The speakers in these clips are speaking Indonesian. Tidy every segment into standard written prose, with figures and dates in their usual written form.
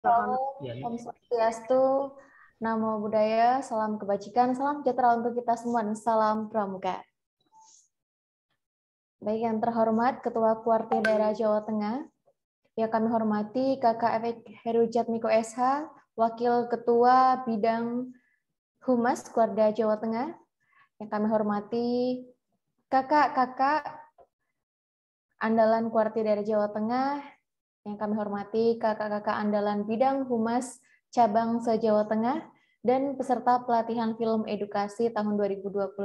Om Swastiastu, Namo Buddhaya, salam kebajikan, salam sejahtera untuk kita semua, dan salam pramuka. Baik, yang terhormat Ketua Kuartir Daerah Jawa Tengah, yang kami hormati Kakak Efek Herujatmiko SH, Wakil Ketua Bidang Humas Kuarda Jawa Tengah, yang kami hormati kakak-kakak andalan Kuartir Daerah Jawa Tengah, yang kami hormati kakak-kakak andalan bidang humas cabang se-Jawa Tengah, dan peserta pelatihan film edukasi tahun 2021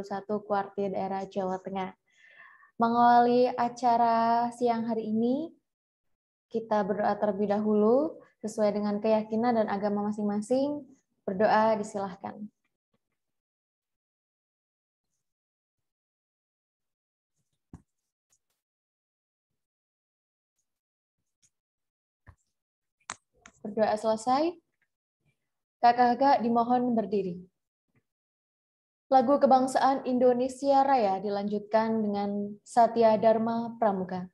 Kuartir Daerah Jawa Tengah. Mengawali acara siang hari ini, kita berdoa terlebih dahulu sesuai dengan keyakinan dan agama masing-masing. Berdoa disilahkan. Berdoa selesai, kakak-kakak dimohon berdiri. Lagu Kebangsaan Indonesia Raya dilanjutkan dengan Satya Dharma Pramuka.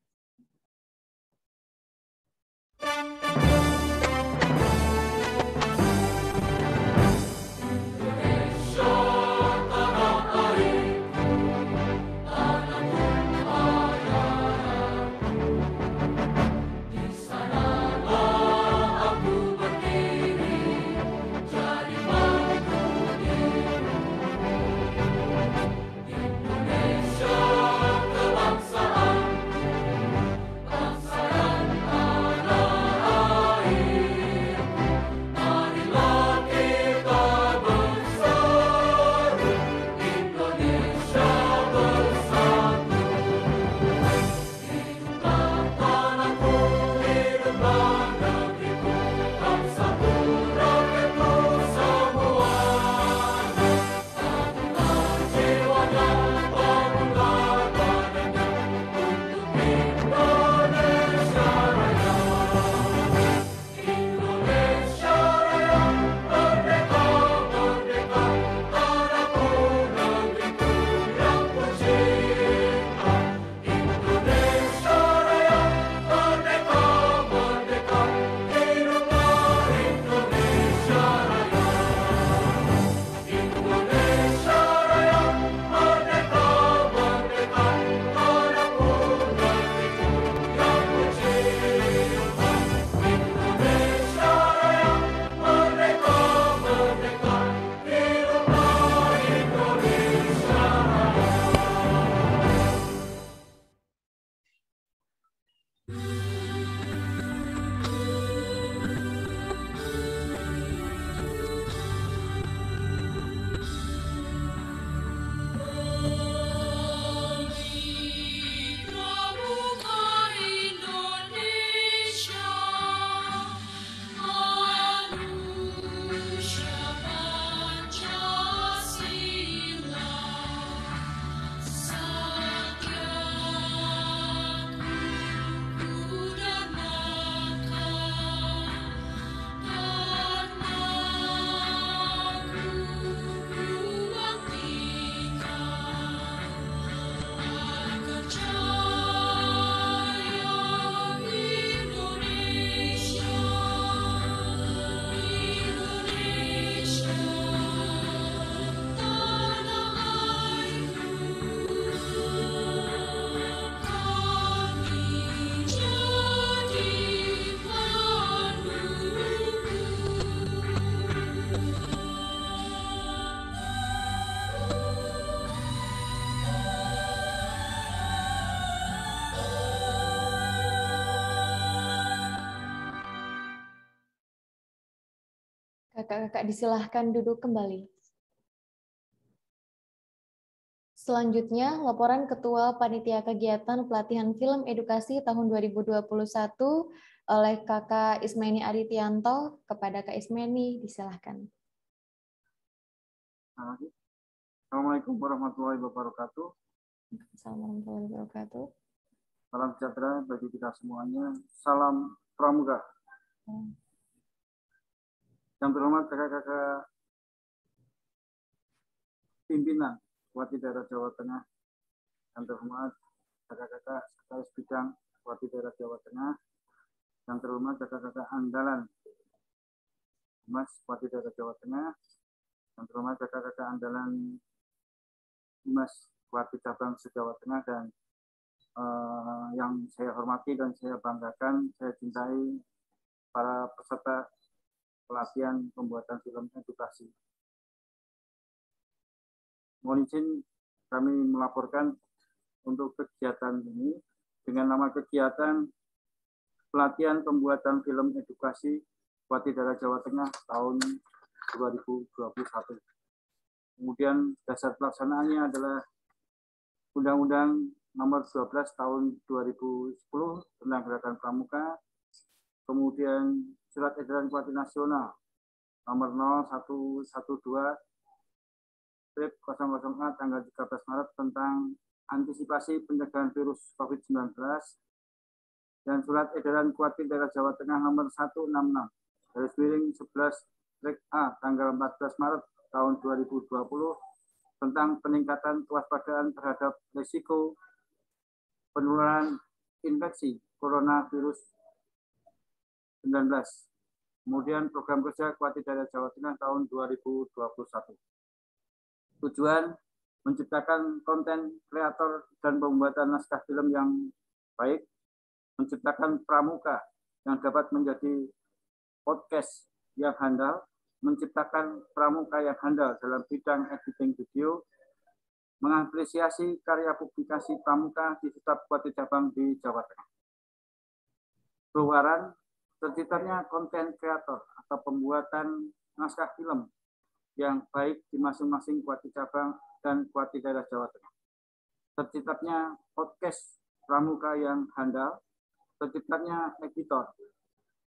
Kakak-kakak disilahkan duduk kembali. Selanjutnya, laporan Ketua Panitia Kegiatan Pelatihan Film Edukasi tahun 2021 oleh Kakak Ismeni Adityanto. Kepada Kak Ismeni, disilahkan. Assalamualaikum warahmatullahi wabarakatuh. Assalamualaikum warahmatullahi wabarakatuh. Salam sejahtera bagi kita semuanya. Salam pramuka. Yang terhormat kakak-kakak pimpinan Kuartir Daerah Jawa Tengah, yang terhormat kakak-kakak sekretaris bidang Kuartir Daerah Jawa Tengah, yang terhormat kakak-kakak andalan Humas Kuarti Daerah Jawa Tengah, yang terhormat kakak-kakak andalan Humas Kuarti Cabang Jawa Tengah, dan yang saya hormati dan saya banggakan, saya cintai para peserta pelatihan pembuatan film edukasi. Mohon izin kami melaporkan untuk kegiatan ini dengan nama kegiatan pelatihan pembuatan film edukasi Kuarti Daerah Jawa Tengah tahun 2021. Kemudian dasar pelaksanaannya adalah Undang-Undang Nomor 12 Tahun 2010 tentang Gerakan Pramuka, kemudian Surat Edaran Kuarti Nasional Nomor 0112 00A tanggal 13 Maret tentang antisipasi pencegahan virus COVID-19, dan Surat Edaran Kuarti Daerah Jawa Tengah Nomor 166/11-A tanggal 14 Maret tahun 2020 tentang peningkatan kewaspadaan terhadap risiko penularan infeksi coronavirus 19. Kemudian program kerja Kuarti Daerah Jawa Tengah tahun 2021. Tujuan menciptakan konten kreator dan pembuatan naskah film yang baik, menciptakan pramuka yang dapat menjadi podcast yang handal, menciptakan pramuka yang handal dalam bidang editing video, mengapresiasi karya publikasi pramuka di setiap Kuarti cabang di Jawa Tengah. Pewaran terciptanya konten kreator atau pembuatan naskah film yang baik di masing-masing Kuarti cabang dan Kuarti Daerah Jawa Tengah. Terciptanya podcast pramuka yang handal, terciptanya editor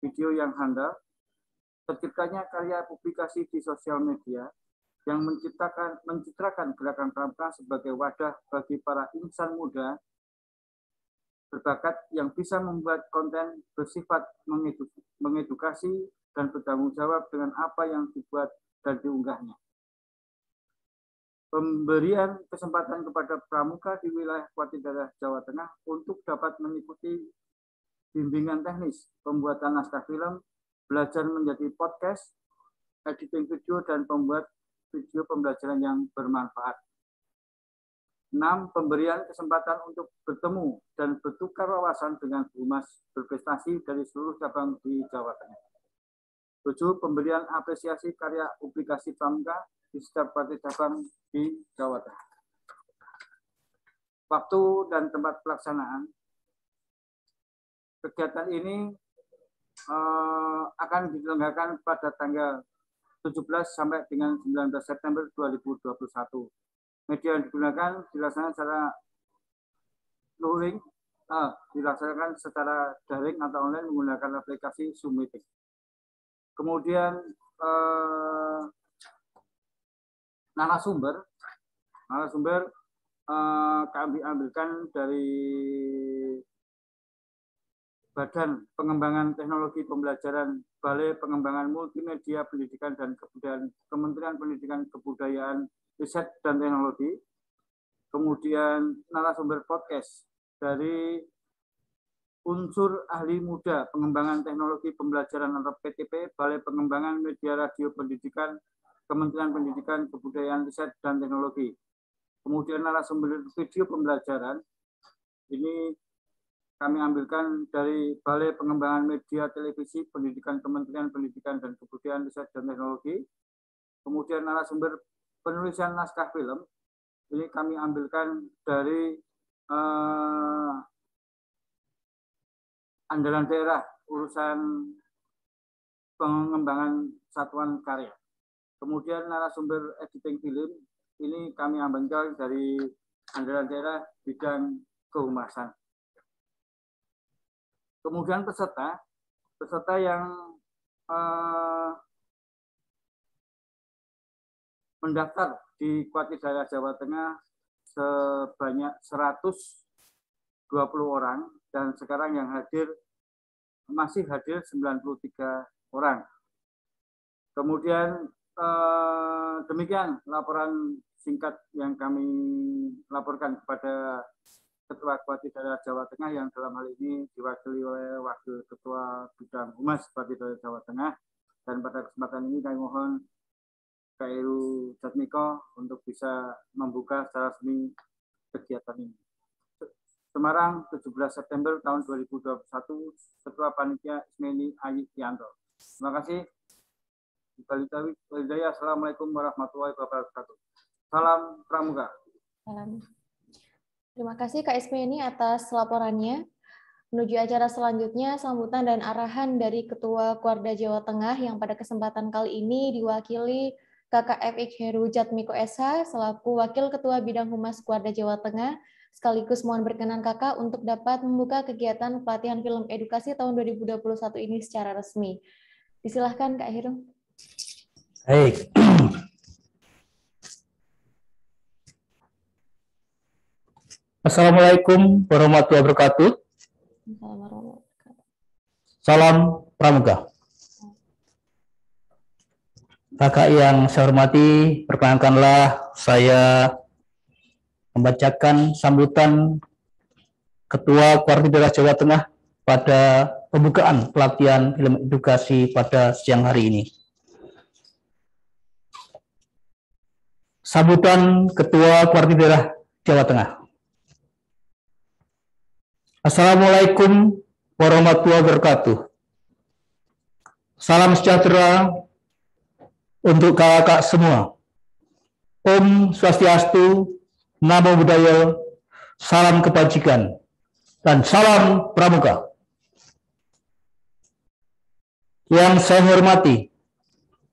video yang handal, terciptanya karya publikasi di sosial media yang mencitrakan gerakan pramuka sebagai wadah bagi para insan muda berbakat yang bisa membuat konten bersifat mengedukasi dan bertanggung jawab dengan apa yang dibuat dan diunggahnya. Pemberian kesempatan kepada pramuka di wilayah Kuarti Daerah Jawa Tengah untuk dapat mengikuti bimbingan teknis pembuatan naskah film, belajar menjadi podcast, editing video, dan pembuat video pembelajaran yang bermanfaat. 6. Pemberian kesempatan untuk bertemu dan bertukar wawasan dengan humas berprestasi dari seluruh cabang di Jawa Tengah. 7. Pemberian apresiasi karya publikasi pramuka di setiap Kuarti cabang di Jawa Tengah. Waktu dan tempat pelaksanaan. Kegiatan ini akan diselenggarakan pada tanggal 17 sampai dengan 19 September 2021. Media yang digunakan dilaksanakan secara luring, dilaksanakan secara daring atau online menggunakan aplikasi Zoom Meeting. Kemudian narasumber kami ambilkan dari Badan Pengembangan Teknologi Pembelajaran Balai Pengembangan Multimedia Pendidikan dan Kebudayaan Kementerian Pendidikan Kebudayaan Riset dan Teknologi. Kemudian narasumber podcast dari Unsur Ahli Muda Pengembangan Teknologi Pembelajaran atau PTP, Balai Pengembangan Media Radio Pendidikan, Kementerian Pendidikan, Kebudayaan, Riset, dan Teknologi. Kemudian narasumber video pembelajaran, ini kami ambilkan dari Balai Pengembangan Media Televisi Pendidikan, Kementerian Pendidikan dan Kebudayaan, Riset, dan Teknologi. Kemudian narasumber penulisan naskah film, ini kami ambilkan dari andalan daerah urusan pengembangan satuan karya. Kemudian narasumber editing film ini kami ambilkan dari andalan daerah bidang kehumasan. Kemudian peserta yang mendaftar di Kuarti Daerah Jawa Tengah sebanyak 120 orang, dan sekarang yang masih hadir 93 orang. Kemudian demikian laporan singkat yang kami laporkan kepada Ketua Kuarti Daerah Jawa Tengah yang dalam hal ini diwakili oleh Wakil Ketua Bidang Humas Kuarti Daerah Jawa Tengah. Dan pada kesempatan ini kami mohon Kak Heru Jatmiko untuk bisa membuka secara resmi kegiatan ini. Semarang, 17 September tahun 2021, Ketua Panitia Ismeni Ayi Yanto. Terima kasih. Assalamualaikum warahmatullahi wabarakatuh. Salam Pramuka. Salam. Terima kasih Kak Ismeni atas laporannya. Menuju acara selanjutnya, sambutan dan arahan dari Ketua Kuarda Jawa Tengah yang pada kesempatan kali ini diwakili Kakak FX Heru Jatmiko SH selaku Wakil Ketua Bidang Humas Kuarda Jawa Tengah. Sekaligus mohon berkenan Kakak untuk dapat membuka kegiatan pelatihan film edukasi tahun 2021 ini secara resmi. Disilahkan Kak Heru. Baik. Assalamualaikum warahmatullahi wabarakatuh. Salam Pramuka. Kakak yang saya hormati, perkenankanlah saya membacakan sambutan Ketua Kuarda Jawa Tengah pada pembukaan pelatihan film edukasi pada siang hari ini. Sambutan Ketua Kuarda Jawa Tengah. Assalamualaikum warahmatullahi wabarakatuh. Salam sejahtera untuk kakak semua. Om Swastiastu, Namo Buddhaya, salam kebajikan, dan salam Pramuka. Yang saya hormati,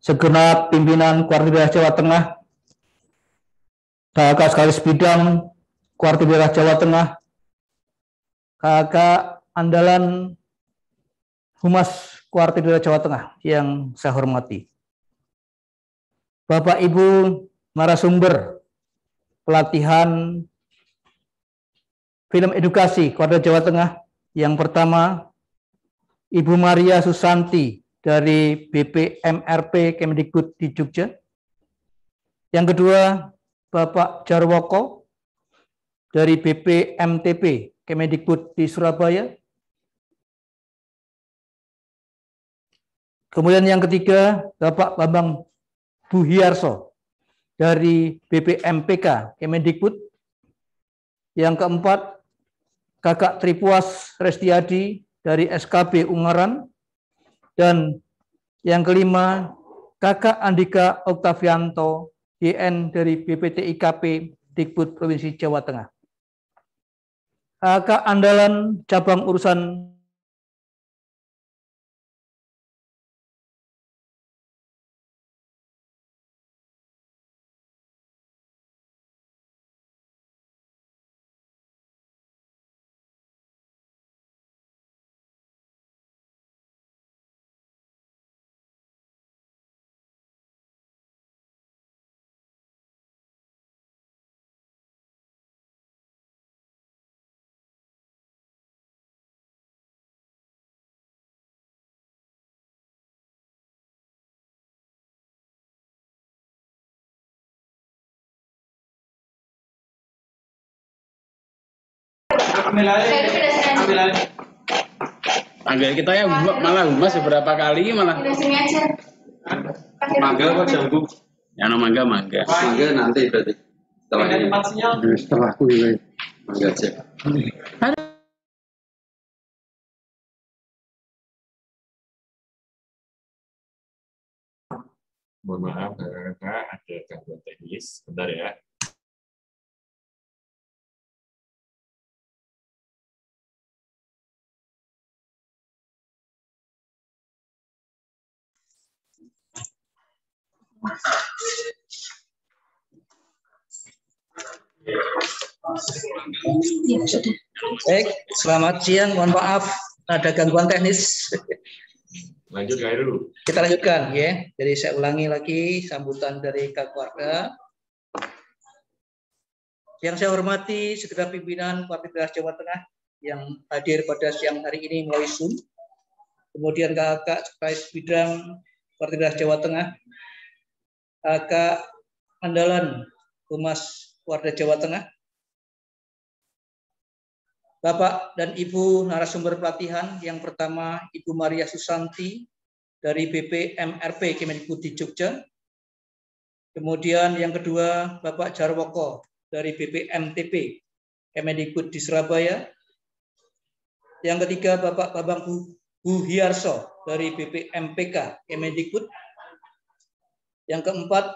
segenap pimpinan Kuarda Jawa Tengah, kakak sekaligus bidang Kuarda Jawa Tengah, kakak andalan Humas Kuarda Jawa Tengah yang saya hormati. Bapak Ibu narasumber pelatihan film edukasi Kuarda Jawa Tengah. Yang pertama, Ibu Maria Susanti dari BPMRP Kemdikbud di Jogja. Yang kedua, Bapak Jarwoko dari BPMTP Kemdikbud di Surabaya. Kemudian yang ketiga, Bapak Bambang Buhiarso dari BPMPK Kemendikbud. Yang keempat, Kakak Tripuas Restiadi dari SKB Ungaran. Dan yang kelima, Kakak Andika Oktavianto DN dari BPTIKP Dikbud Provinsi Jawa Tengah. Kakak andalan cabang urusan Panggil kita ya malah humas beberapa kali malah. Mangga kok jambu. Ya no mangga. Mangga nanti berarti setelah aku mangga aja. Mohon maaf kakak-kakak, ada gangguan teknis. Bentar ya. Baik, selamat siang. Mohon maaf ada gangguan teknis. Lanjut Kak Heru. Kita lanjutkan ya. Jadi saya ulangi lagi sambutan dari Kak Kuarda. Yang saya hormati segenap pimpinan Kuarda Jawa Tengah yang hadir pada siang hari ini melalui Zoom. Kemudian kakak sekretaris bidang Kuarda Jawa Tengah, kakak andalan Humas Kuarda Jawa Tengah, Bapak dan Ibu narasumber pelatihan. Yang pertama, Ibu Maria Susanti dari BPMRP Kemendikbud di Jogja. Kemudian yang kedua Bapak Jarwoko dari BPMTP Kemendikbud di Surabaya. Yang ketiga Bapak Bambang Buhiarso dari BPMPK Kemendikbud. Yang keempat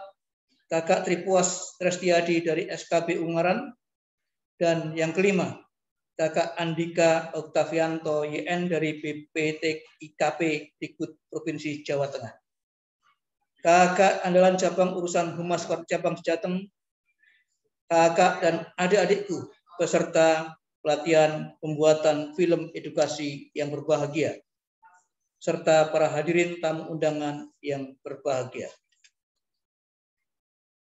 Kakak Tripuas Restiadi dari SKB Ungaran. Dan yang kelima Kakak Andika Oktavianto YN dari BPTIKP Dikbud Provinsi Jawa Tengah. Kakak andalan cabang urusan Humas Cabang Jateng, kakak dan adik-adikku peserta pelatihan pembuatan film edukasi yang berbahagia, serta para hadirin tamu undangan yang berbahagia.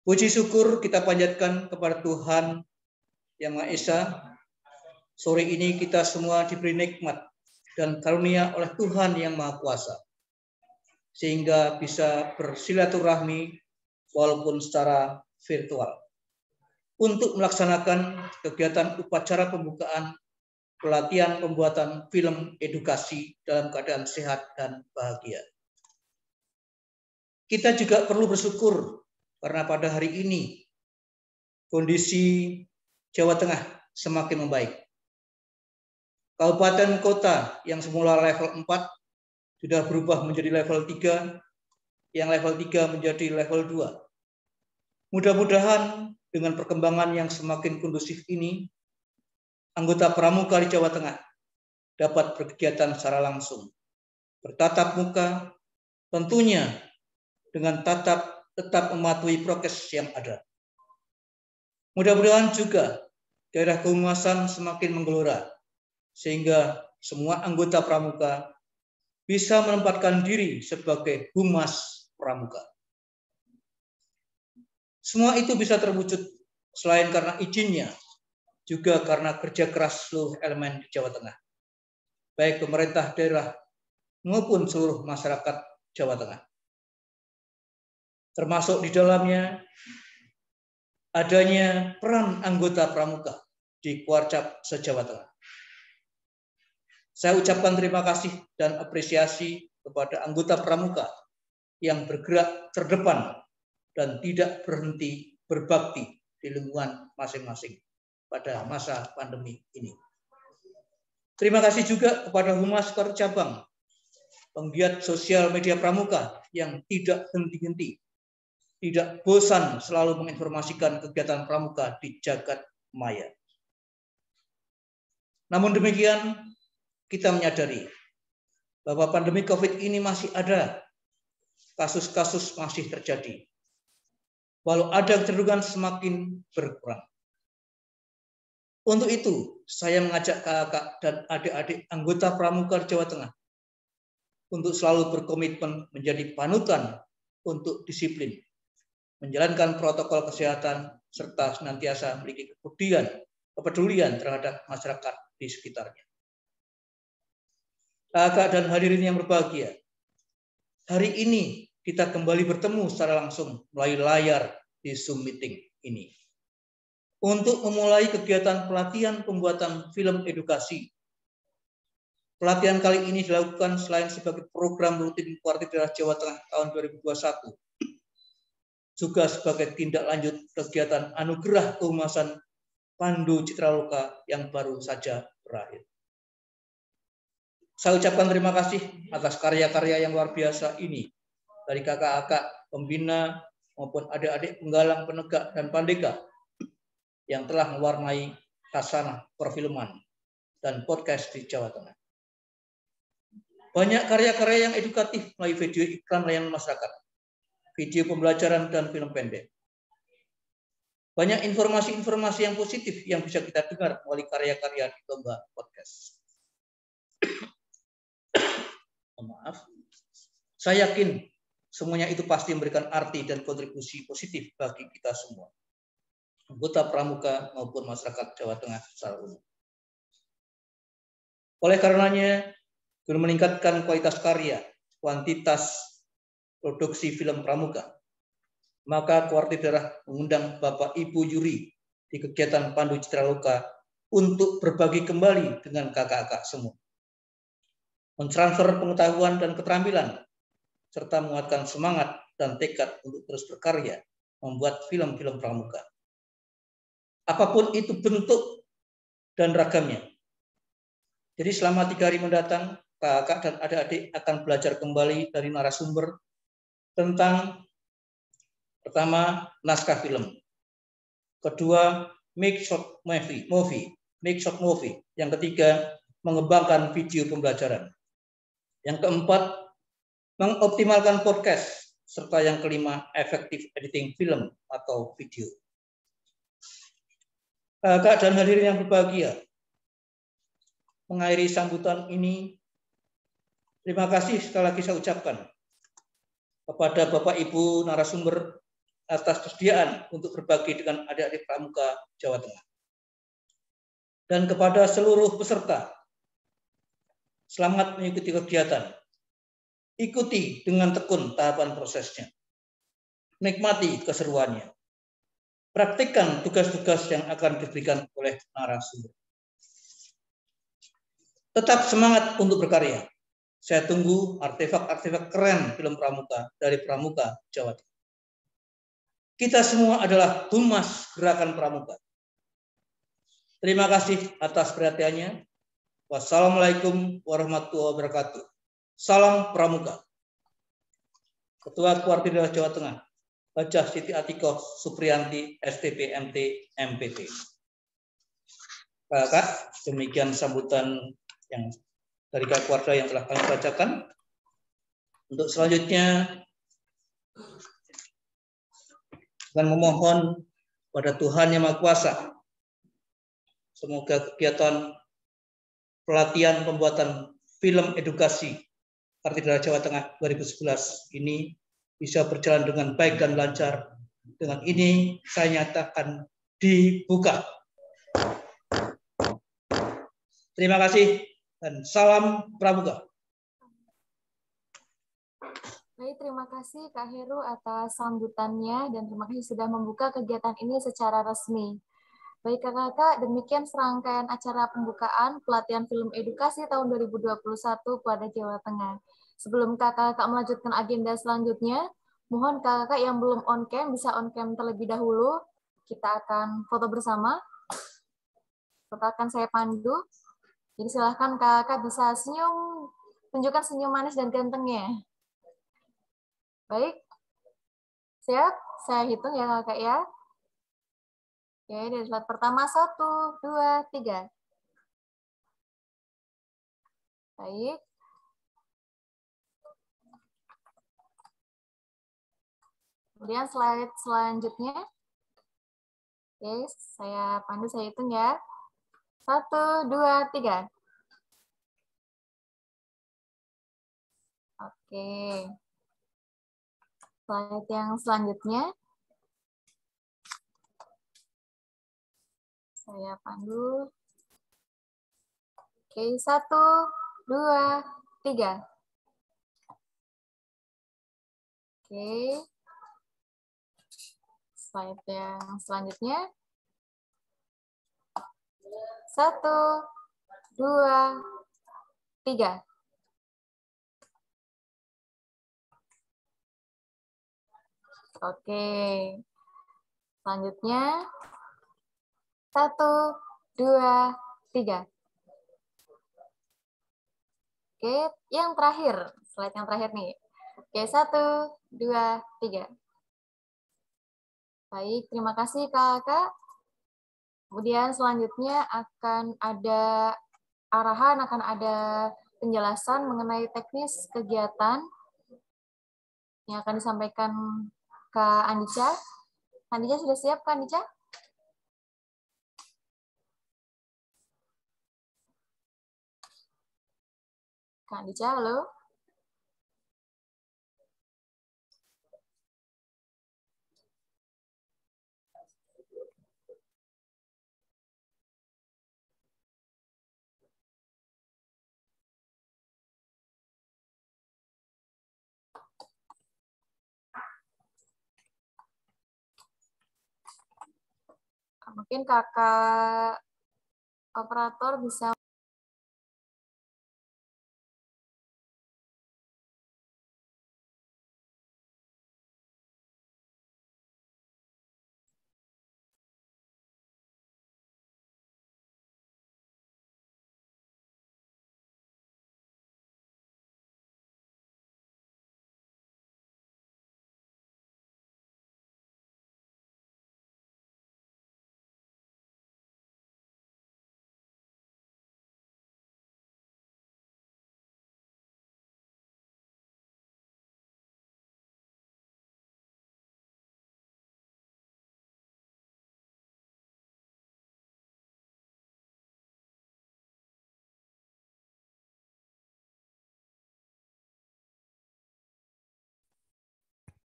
Puji syukur kita panjatkan kepada Tuhan Yang Maha Esa. Sore ini kita semua diberi nikmat dan karunia oleh Tuhan Yang Maha Kuasa, sehingga bisa bersilaturahmi walaupun secara virtual untuk melaksanakan kegiatan upacara pembukaan pelatihan pembuatan film edukasi dalam keadaan sehat dan bahagia. Kita juga perlu bersyukur karena pada hari ini kondisi Jawa Tengah semakin membaik. Kabupaten kota yang semula level 4 sudah berubah menjadi level 3, yang level 3 menjadi level 2. Mudah-mudahan dengan perkembangan yang semakin kondusif ini, anggota pramuka di Jawa Tengah dapat berkegiatan secara langsung, bertatap muka, tentunya dengan tetap mematuhi prokes yang ada. Mudah-mudahan juga daerah kehumasan semakin menggelora, sehingga semua anggota pramuka bisa menempatkan diri sebagai humas pramuka. Semua itu bisa terwujud selain karena izinnya, juga karena kerja keras seluruh elemen di Jawa Tengah, baik pemerintah daerah maupun seluruh masyarakat Jawa Tengah. Termasuk di dalamnya adanya peran anggota pramuka di Kuarcap se-Jawa Tengah. Saya ucapkan terima kasih dan apresiasi kepada anggota pramuka yang bergerak terdepan dan tidak berhenti berbakti di lingkungan masing-masing pada masa pandemi ini. Terima kasih juga kepada Humas Cabang, penggiat sosial media pramuka yang tidak henti-henti, tidak bosan selalu menginformasikan kegiatan pramuka di jagat maya. Namun demikian, kita menyadari bahwa pandemi COVID ini masih ada, kasus-kasus masih terjadi, walau ada kecenderungan semakin berkurang. Untuk itu, saya mengajak kakak dan adik-adik anggota pramuka Jawa Tengah untuk selalu berkomitmen menjadi panutan untuk disiplin, menjalankan protokol kesehatan, serta senantiasa memiliki kepedulian terhadap masyarakat di sekitarnya. Kakak dan hadirin yang berbahagia, hari ini kita kembali bertemu secara langsung melalui layar di Zoom meeting ini untuk memulai kegiatan pelatihan pembuatan film edukasi. Pelatihan kali ini dilakukan selain sebagai program rutin Kuartir Daerah Jawa Tengah tahun 2021, juga sebagai tindak lanjut kegiatan Anugerah Kehumasan Pandu Citraloka yang baru saja berakhir. Saya ucapkan terima kasih atas karya-karya yang luar biasa ini dari kakak-kakak pembina maupun adik-adik penggalang, penegak, dan pandega yang telah mewarnai khasanah perfilman dan podcast di Jawa Tengah. Banyak karya-karya yang edukatif melalui video iklan layanan masyarakat, video pembelajaran, dan film pendek. Banyak informasi-informasi yang positif yang bisa kita dengar melalui karya-karya di lomba podcast. Maaf, saya yakin semuanya itu pasti memberikan arti dan kontribusi positif bagi kita semua, anggota pramuka maupun masyarakat Jawa Tengah secara umum. Oleh karenanya, guna meningkatkan kualitas karya, kuantitas produksi film pramuka, maka Kuartir Daerah mengundang Bapak Ibu juri di kegiatan Pandu Citraloka untuk berbagi kembali dengan kakak-kakak semua, mentransfer pengetahuan dan keterampilan serta menguatkan semangat dan tekad untuk terus berkarya membuat film-film pramuka. Apapun itu bentuk dan ragamnya. Jadi selama 3 hari mendatang, kakak dan adik-adik akan belajar kembali dari narasumber tentang pertama, naskah film. Kedua, make short movie. Yang ketiga, mengembangkan video pembelajaran. Yang keempat, mengoptimalkan podcast. Serta yang kelima, effective editing film atau video. Kakak dan hadirin yang berbahagia, mengakhiri sambutan ini, terima kasih sekali lagi saya ucapkan kepada Bapak Ibu narasumber atas kesediaan untuk berbagi dengan adik-adik pramuka Jawa Tengah. Dan kepada seluruh peserta, selamat mengikuti kegiatan. Ikuti dengan tekun tahapan prosesnya. Nikmati keseruannya. Praktikkan tugas-tugas yang akan diberikan oleh narasumber. Tetap semangat untuk berkarya. Saya tunggu artefak-artefak keren film pramuka dari Pramuka Jawa Tengah. Kita semua adalah humas gerakan pramuka. Terima kasih atas perhatiannya. Wassalamualaikum warahmatullahi wabarakatuh. Salam pramuka. Ketua Kuartir Jawa Tengah, Hajah Siti Atikoh Supriyanti, STP MT MPT. Kakak, demikian sambutan yang dari Kak Kuarda yang telah kami bacakan. Untuk selanjutnya, dengan memohon pada Tuhan Yang Maha Kuasa, semoga kegiatan pelatihan pembuatan film edukasi Kuartir Jawa Tengah 2011 ini bisa berjalan dengan baik dan lancar. Dengan ini saya nyatakan dibuka. Terima kasih dan salam pramuka. Baik, terima kasih Kak Heru atas sambutannya dan terima kasih sudah membuka kegiatan ini secara resmi. Baik kakak-kakak, demikian serangkaian acara pembukaan pelatihan film edukasi tahun 2021 pada Jawa Tengah. Sebelum kakak-kakak melanjutkan agenda selanjutnya, mohon kakak-kakak yang belum on cam bisa on cam terlebih dahulu. Kita akan foto bersama. Foto akan saya pandu. Jadi silahkan kakak bisa senyum, tunjukkan senyum manis dan gantengnya. Baik, siap? Saya hitung ya kakak ya. Oke, dari slide pertama, 1, 2, 3. Baik. Kemudian slide selanjutnya. Oke, saya pandu, saya hitung ya. 1, 2, 3. Oke. Slide yang selanjutnya. Saya pandu. Oke, 1, 2, 3. Oke. Slide yang selanjutnya. 1, 2, 3. Oke. Selanjutnya. 1, 2, 3. Oke, yang terakhir. Slide yang terakhir nih. Oke, 1, 2, 3. Baik, terima kasih kakak. Kemudian selanjutnya akan ada arahan, akan ada penjelasan mengenai teknis kegiatan yang akan disampaikan Kak Andika. Andika sudah siap, Kak Andika? Kak Andika, halo? Mungkin kakak operator bisa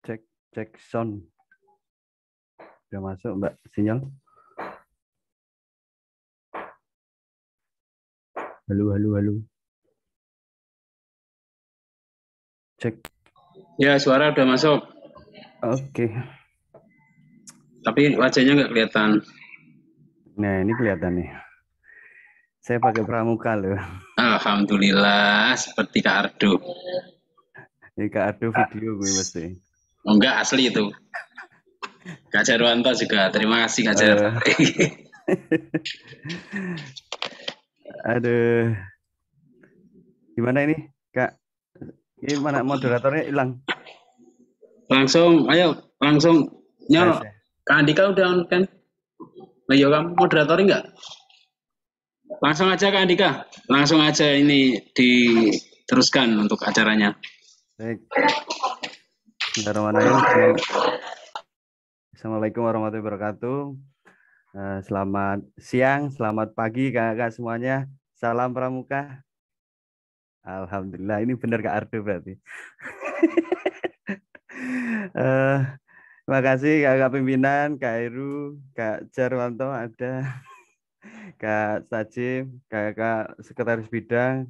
Cek sound. Udah masuk Mbak sinyal? Halo. Cek. Ya, suara udah masuk. Oke. Tapi wajahnya nggak kelihatan. Nah, ini kelihatan nih. Saya pakai pramuka loh. Alhamdulillah, seperti Kak Ardo. Ini Kak Ardo video gue mesti. Enggak, asli itu. Kak Jarwanto juga. Terima kasih Kak Jar. Aduh. Gimana ini, Kak? Ini mana moderatornya hilang? Langsung nyol. Kak Andika udah on kan? Ayo kamu moderatornya enggak? Langsung aja Kak Andika. Langsung aja ini diteruskan untuk acaranya. Baik. Assalamualaikum warahmatullahi wabarakatuh. Selamat siang, selamat pagi kakak semuanya. Salam pramuka. Alhamdulillah, ini benar Kak Ardo berarti. Terima kasih kakak pimpinan, Kak Heru, Kak Jarwanto ada, Kak Sajim, kakak sekretaris bidang,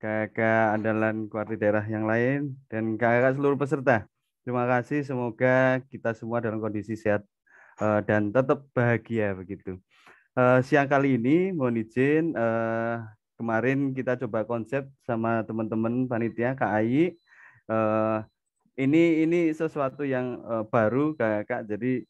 kakak andalan kuarti daerah yang lain, dan kakak seluruh peserta. Terima kasih, semoga kita semua dalam kondisi sehat dan tetap bahagia begitu. Siang kali ini mohon izin, kemarin kita coba konsep sama teman-teman panitia KAI. Ini sesuatu yang baru Kak. Jadi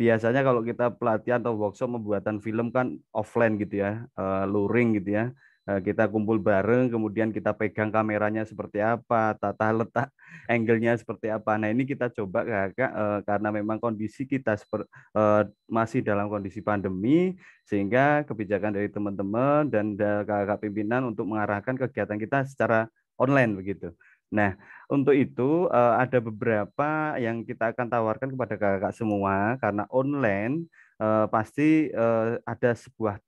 biasanya kalau kita pelatihan atau workshop pembuatan film kan offline gitu ya, luring gitu ya. Kita kumpul bareng, kemudian kita pegang kameranya seperti apa, tata letak angle-nya seperti apa. Nah ini kita coba Kakak, karena memang kondisi kita masih dalam kondisi pandemi, sehingga kebijakan dari teman-teman dan kakak pimpinan untuk mengarahkan kegiatan kita secara online begitu. Nah untuk itu ada beberapa yang kita akan tawarkan kepada kakak semua, karena online pasti ada sebuah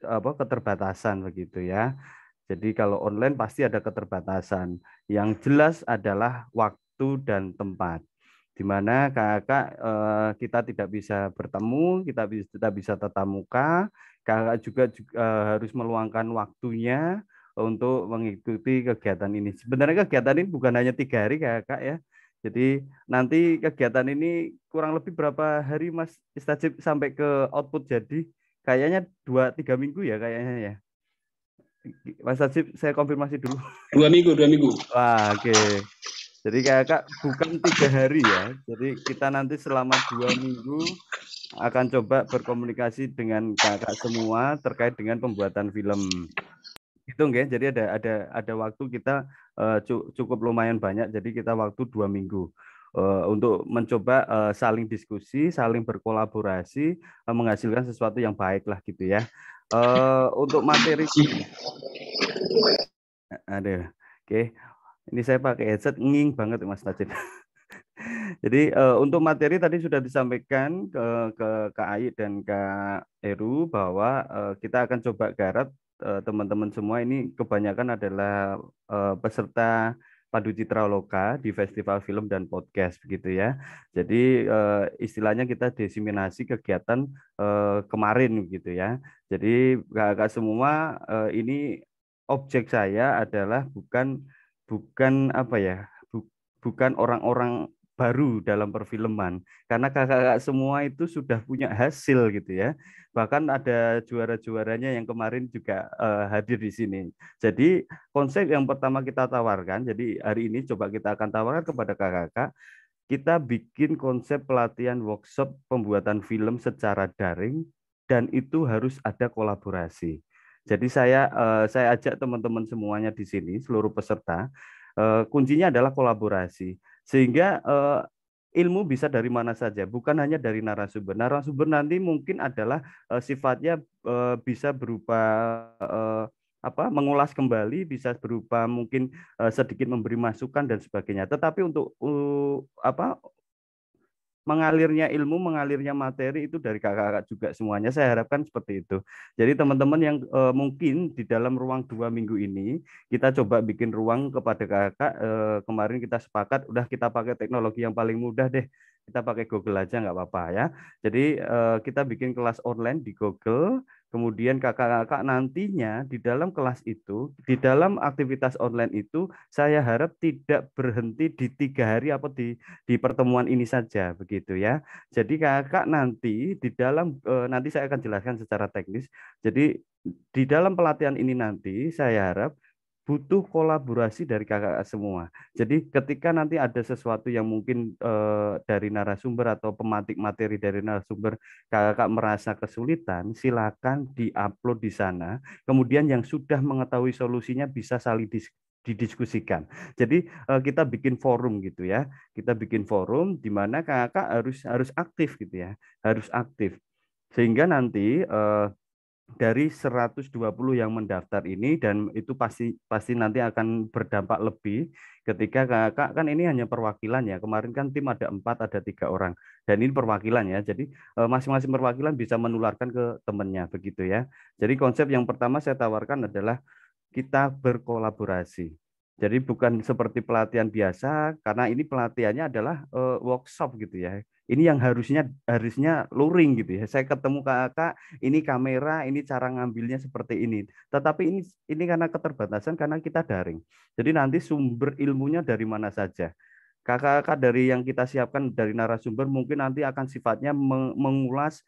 keterbatasan begitu ya. Jadi kalau online pasti ada keterbatasan. Yang jelas adalah waktu dan tempat. Di mana kakak kita tidak bisa bertemu, kita tidak bisa tatap muka. Kakak juga harus meluangkan waktunya untuk mengikuti kegiatan ini. Sebenarnya kegiatan ini bukan hanya 3 hari kakak ya. Jadi nanti kegiatan ini kurang lebih berapa hari Mas Istajib sampai ke output jadi? Kayaknya 2-3 minggu ya kayaknya ya. Mas Sajib, saya konfirmasi dulu. 2 minggu. Wah, oke. Jadi kakak bukan 3 hari ya. Jadi kita nanti selama 2 minggu akan coba berkomunikasi dengan kakak semua terkait dengan pembuatan film. Itu enggak? Jadi ada waktu kita cukup lumayan banyak. Jadi kita waktu 2 minggu. Untuk mencoba saling diskusi, saling berkolaborasi, menghasilkan sesuatu yang baik lah gitu ya. Untuk materi, oke, ini saya pakai headset nging banget Mas Tajid. Jadi untuk materi tadi sudah disampaikan ke Kak Ai dan Kak Heru bahwa kita akan coba garap teman-teman semua ini kebanyakan adalah peserta Padu Citra Loka di Festival Film dan Podcast begitu ya. Jadi istilahnya kita diseminasi kegiatan kemarin gitu ya. Jadi kakak semua ini objek saya adalah bukan apa ya, bukan orang-orang baru dalam perfilman, karena kakak-kakak semua itu sudah punya hasil gitu ya. Bahkan ada juara-juaranya yang kemarin juga hadir di sini. Jadi konsep yang pertama kita tawarkan, jadi hari ini coba kita akan tawarkan kepada kakak-kakak, kita bikin konsep pelatihan workshop pembuatan film secara daring dan itu harus ada kolaborasi. Jadi saya ajak teman-teman semuanya di sini, seluruh peserta, kuncinya adalah kolaborasi. Sehingga ilmu bisa dari mana saja, bukan hanya dari narasumber. Narasumber nanti mungkin adalah sifatnya bisa berupa mengulas kembali, bisa berupa mungkin sedikit memberi masukan dan sebagainya. Tetapi untuk mengalirnya ilmu, mengalirnya materi itu dari kakak-kakak juga semuanya. Saya harapkan seperti itu. Jadi teman-teman yang mungkin di dalam ruang 2 minggu ini kita coba bikin ruang kepada kakak. Kemarin kita sepakat udah kita pakai teknologi yang paling mudah deh. Kita pakai Google aja nggak apa-apa ya. Jadi kita bikin kelas online di Google. Kemudian kakak-kakak nantinya di dalam kelas itu, di dalam aktivitas online itu, saya harap tidak berhenti di 3 hari atau di pertemuan ini saja, begitu ya. Jadi kakak nanti di dalam, nanti saya akan jelaskan secara teknis. Jadi di dalam pelatihan ini nanti saya harap butuh kolaborasi dari kakak semua. Jadi ketika nanti ada sesuatu yang mungkin dari narasumber atau pematik materi dari narasumber kakak merasa kesulitan, silakan diupload di sana. Kemudian yang sudah mengetahui solusinya bisa saling didiskusikan. Jadi kita bikin forum gitu ya. Kita bikin forum di mana kakak harus aktif gitu ya. Harus aktif. Sehingga nanti dari 120 yang mendaftar ini dan itu pasti nanti akan berdampak lebih ketika kakak kan ini hanya perwakilan ya. Kemarin kan tim ada 4, ada 3 orang dan ini perwakilan ya. Jadi masing-masing perwakilan bisa menularkan ke temannya begitu ya. Jadi konsep yang pertama saya tawarkan adalah kita berkolaborasi. Jadi bukan seperti pelatihan biasa karena ini pelatihannya adalah workshop gitu ya. Ini yang harusnya luring gitu ya. Saya ketemu kakak, ini kamera, ini cara ngambilnya seperti ini. Tetapi ini karena keterbatasan karena kita daring. Jadi nanti sumber ilmunya dari mana saja. Kakak-kakak dari yang kita siapkan dari narasumber mungkin nanti akan sifatnya mengulas,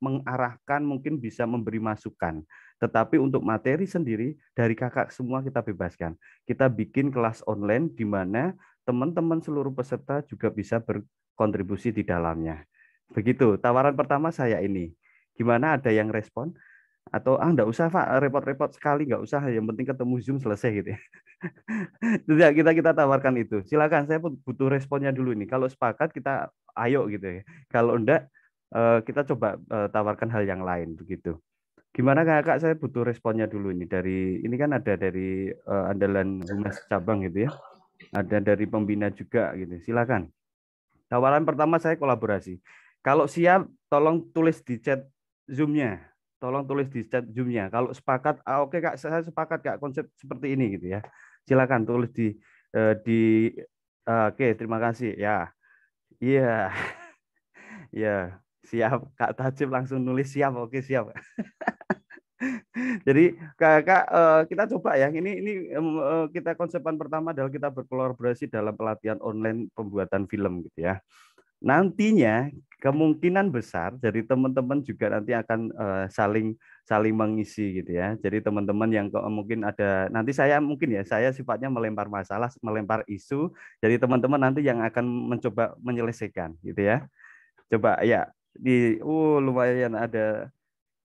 mengarahkan, mungkin bisa memberi masukan. Tetapi untuk materi sendiri dari kakak semua kita bebaskan. Kita bikin kelas online di mana teman-teman seluruh peserta juga bisa berkontribusi di dalamnya. Begitu, tawaran pertama saya ini. Gimana, ada yang respon? Atau enggak usah Pak, repot-repot sekali, enggak usah, yang penting ketemu Zoom selesai gitu ya. Tidak, kita tawarkan itu. Silakan, saya butuh responnya dulu ini. Kalau sepakat kita ayo gitu ya. Kalau enggak kita coba tawarkan hal yang lain begitu. Gimana kakak, saya butuh responnya dulu ini dari ini kan ada dari andalan humas cabang gitu ya. Ada dari pembina juga gitu. Silakan. Tawaran pertama saya kolaborasi. Kalau siap tolong tulis di chat Zoom-nya. Tolong tulis di chat Zoom-nya. Kalau sepakat, oke Kak, saya sepakat Kak konsep seperti ini gitu ya. Silakan tulis di oke, terima kasih ya. Iya. Ya, siap. Kak Tajib langsung nulis siap. Oke, siap. Jadi kakak kita coba ya. Ini kita konsepan pertama adalah kita berkolaborasi dalam pelatihan online pembuatan film gitu ya. Nantinya kemungkinan besar jadi teman-teman juga nanti akan saling mengisi gitu ya. Jadi teman-teman yang mungkin ada nanti saya mungkin ya saya sifatnya melempar masalah, melempar isu. Jadi teman-teman nanti yang akan mencoba menyelesaikan gitu ya. Coba ya lumayan ada.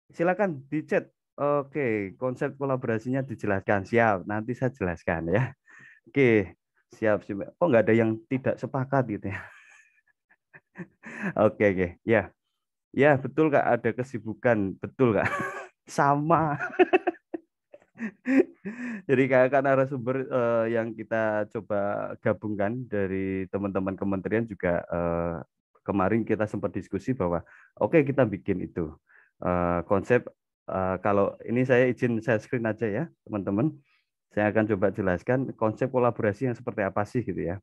Silakan di chat. Oke, konsep kolaborasinya dijelaskan. Siap, nanti saya jelaskan ya. Oke, siap. Kok nggak ada yang tidak sepakat gitu ya? Oke. Ya. Ya, betul Kak, ada kesibukan. Betul Kak. Sama. Jadi kakak narasumber yang kita coba gabungkan dari teman-teman kementerian juga kemarin kita sempat diskusi bahwa oke, kita bikin itu konsep. Kalau ini saya izin saya screen aja ya teman-teman. Saya akan coba jelaskan konsep kolaborasi yang seperti apa sih gitu ya.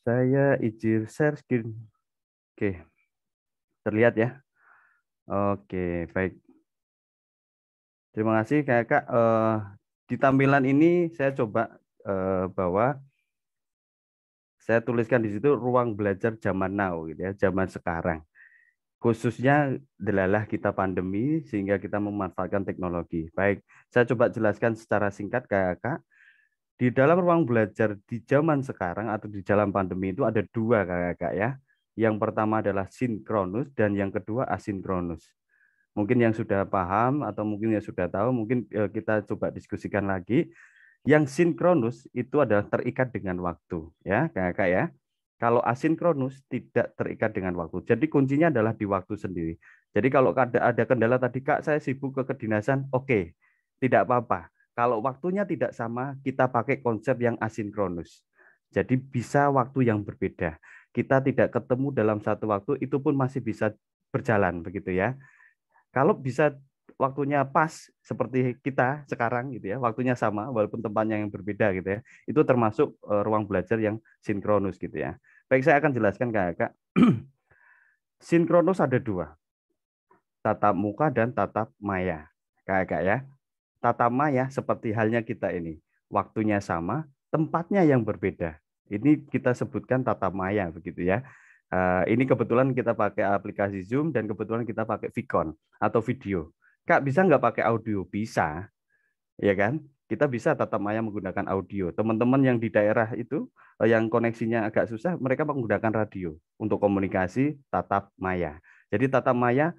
Saya izin share screen. Oke. Terlihat ya. Oke, baik. Terima kasih kakak. Di tampilan ini saya coba bahwa saya tuliskan di situ ruang belajar zaman now gitu ya, zaman sekarang. Khususnya adalah kita pandemi sehingga kita memanfaatkan teknologi. Baik, saya coba jelaskan secara singkat kakak. Di dalam ruang belajar di zaman sekarang atau di dalam pandemi itu ada 2 kakak ya. Yang pertama adalah sinkronus dan yang kedua asinkronus. Mungkin yang sudah paham atau mungkin yang sudah tahu, mungkin kita coba diskusikan lagi. Yang sinkronus itu adalah terikat dengan waktu, ya, kakak ya. Kalau asinkronus tidak terikat dengan waktu. Jadi kuncinya adalah di waktu sendiri. Jadi kalau ada kendala tadi Kak, saya sibuk ke kedinasan, oke, tidak apa-apa. Kalau waktunya tidak sama, kita pakai konsep yang asinkronus. Jadi bisa waktu yang berbeda. Kita tidak ketemu dalam satu waktu, itu pun masih bisa berjalan begitu ya. Kalau bisa waktunya pas seperti kita sekarang gitu ya, waktunya sama walaupun tempatnya yang berbeda gitu ya. Itu termasuk ruang belajar yang sinkronus gitu ya. Baik, saya akan jelaskan Kakak. Sinkronus ada dua, tatap muka dan tatap maya. Kakak ya. Tatap maya seperti halnya kita ini, waktunya sama, tempatnya yang berbeda. Ini kita sebutkan tatap maya begitu ya. Ini kebetulan kita pakai aplikasi Zoom dan kebetulan kita pakai Vicon atau video. Kak, bisa nggak pakai audio? Bisa, ya kan? Kita bisa tatap maya menggunakan audio. Teman-teman yang di daerah itu, yang koneksinya agak susah, mereka menggunakan radio untuk komunikasi tatap maya. Jadi tatap maya,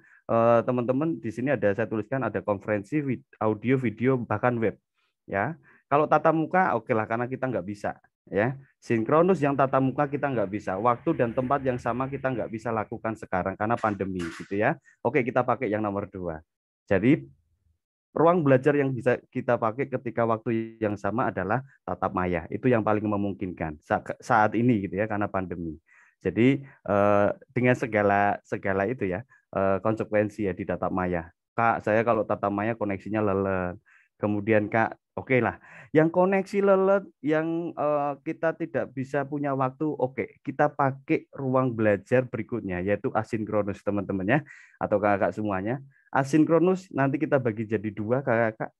teman-teman di sini ada saya tuliskan ada konferensi, audio, video, bahkan web. Ya, kalau tatap muka, oke lah karena kita nggak bisa. Ya, sinkronus yang tatap muka kita nggak bisa. Waktu dan tempat yang sama kita nggak bisa lakukan sekarang karena pandemi, gitu ya. Oke, kita pakai yang nomor 2. Jadi ruang belajar yang bisa kita pakai ketika waktu yang sama adalah tatap maya. Itu yang paling memungkinkan saat ini gitu ya karena pandemi. Jadi dengan segala itu ya konsekuensi ya di tatap maya. Kak, saya kalau tatap maya koneksinya lelet. Kemudian Kak, oke lah. Yang koneksi lelet, yang kita tidak bisa punya waktu, oke, kita pakai ruang belajar berikutnya yaitu asinkronus teman-teman ya atau kakak semuanya. Asinkronus nanti kita bagi jadi 2 kakak.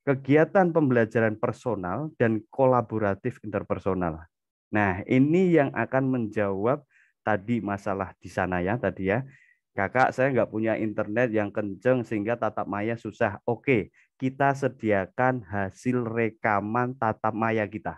Kegiatan pembelajaran personal dan kolaboratif interpersonal. Nah, ini yang akan menjawab tadi masalah di sana ya tadi ya. Kakak, saya nggak punya internet yang kenceng sehingga tatap maya susah. Oke, kita sediakan hasil rekaman tatap maya kita.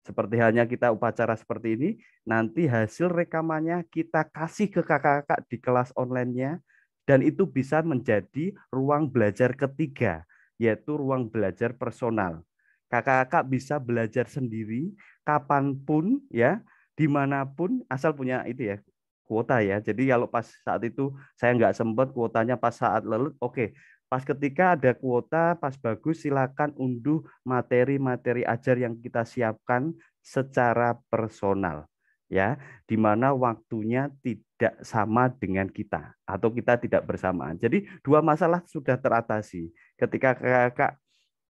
Seperti halnya kita upacara seperti ini, nanti hasil rekamannya kita kasih ke kakak-kakak di kelas online-nya, dan itu bisa menjadi ruang belajar ketiga, yaitu ruang belajar personal. Kakak-kakak bisa belajar sendiri, kapanpun, ya, dimanapun, asal punya itu ya, kuota ya. Jadi kalau pas saat itu saya nggak sempat kuotanya pas saat lelet, oke. Pas ketika ada kuota, pas bagus, silakan unduh materi-materi ajar yang kita siapkan secara personal, ya, di mana waktunya tidak sama dengan kita atau kita tidak bersamaan. Jadi 2 masalah sudah teratasi. Ketika kakak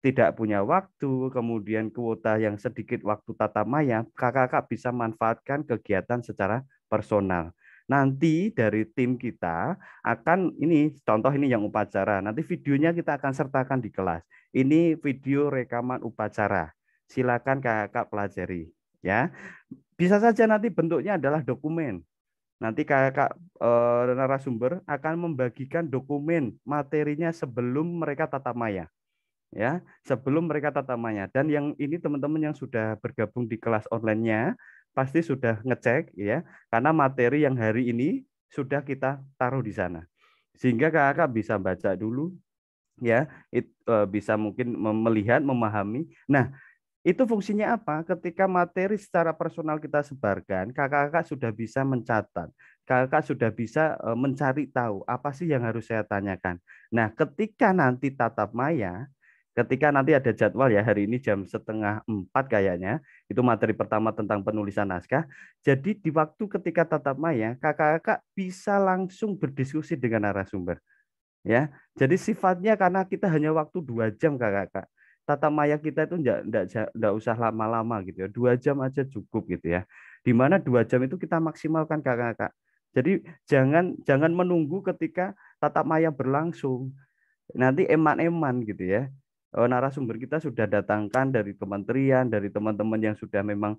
tidak punya waktu, kemudian kuota yang sedikit waktu tatap maya, kakak bisa manfaatkan kegiatan secara personal. Nanti dari tim kita akan ini contoh ini yang upacara. Nanti videonya kita akan sertakan di kelas. Ini video rekaman upacara. Silakan kakak pelajari ya. Bisa saja nanti bentuknya adalah dokumen. Nanti kakak narasumber akan membagikan dokumen materinya sebelum mereka tatap maya. Ya, sebelum mereka tatap maya. Dan yang ini teman-teman yang sudah bergabung di kelas online-nya pasti sudah ngecek ya, karena materi yang hari ini sudah kita taruh di sana. Sehingga kakak bisa baca dulu ya, bisa mungkin melihat, memahami. Nah, itu fungsinya apa? Ketika materi secara personal kita sebarkan, kakak-kakak sudah bisa mencatat. Kakak sudah bisa mencari tahu apa sih yang harus saya tanyakan. Nah, ketika nanti tatap maya, ketika nanti ada jadwal ya, hari ini jam 3:30 kayaknya, itu materi pertama tentang penulisan naskah. Jadi di waktu ketika tatap maya, kakak-kakak bisa langsung berdiskusi dengan narasumber. Ya, jadi sifatnya karena kita hanya waktu 2 jam kakak-kakak. Tatap maya kita itu enggak usah lama-lama gitu ya, 2 jam aja cukup gitu ya. Di mana 2 jam itu kita maksimalkan kakak-kakak. Jadi jangan menunggu ketika tatap maya berlangsung. Nanti eman-eman gitu ya. Narasumber kita sudah datangkan dari kementerian, dari teman-teman yang sudah memang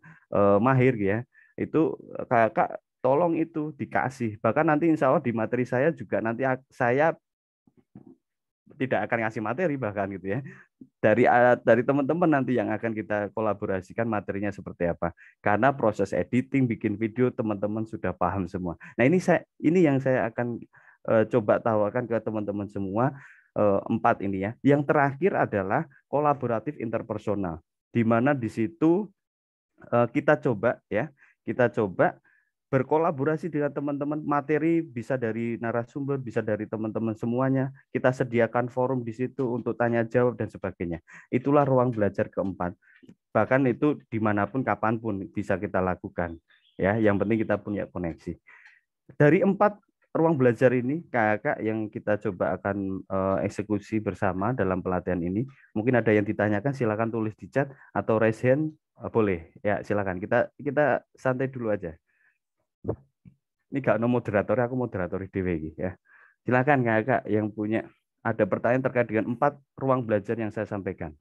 mahir ya. Itu kakak tolong itu dikasih. Bahkan nanti insya Allah di materi saya juga nanti saya tidak akan ngasih materi bahkan gitu ya. Dari teman-teman nanti yang akan kita kolaborasikan materinya seperti apa. Karena proses editing, bikin video teman-teman sudah paham semua. Nah, ini yang saya akan coba tawarkan ke teman-teman semua 4 ini ya. Yang terakhir adalah kolaboratif interpersonal, di mana di situ kita coba berkolaborasi dengan teman-teman, materi bisa dari narasumber, bisa dari teman-teman semuanya. Kita sediakan forum di situ untuk tanya jawab dan sebagainya. Itulah ruang belajar keempat. Bahkan itu dimanapun, kapanpun bisa kita lakukan. Ya, yang penting kita punya koneksi. Dari 4 ruang belajar ini, kakak yang kita coba akan eksekusi bersama dalam pelatihan ini. Mungkin ada yang ditanyakan, silakan tulis di chat atau raise hand, boleh. Ya, silakan. Kita santai dulu aja. Ini gak no moderator, aku moderator dewe ya. Silakan kakak yang punya ada pertanyaan terkait dengan 4 ruang belajar yang saya sampaikan.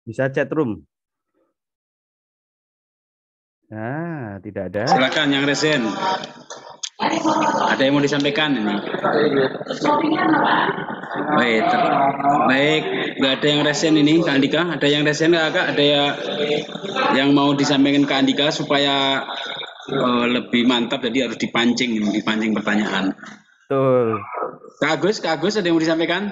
Bisa chat room. Nah, tidak ada. Silakan yang resen. Ada yang mau disampaikan ini? Baik, nggak ada yang resen ini, Kak Andika. Ada yang resen kakak? Ada yang mau disampaikan Kak Andika supaya lebih mantap, jadi harus dipancing pertanyaan. Betul. Kak Agus ada yang mau disampaikan?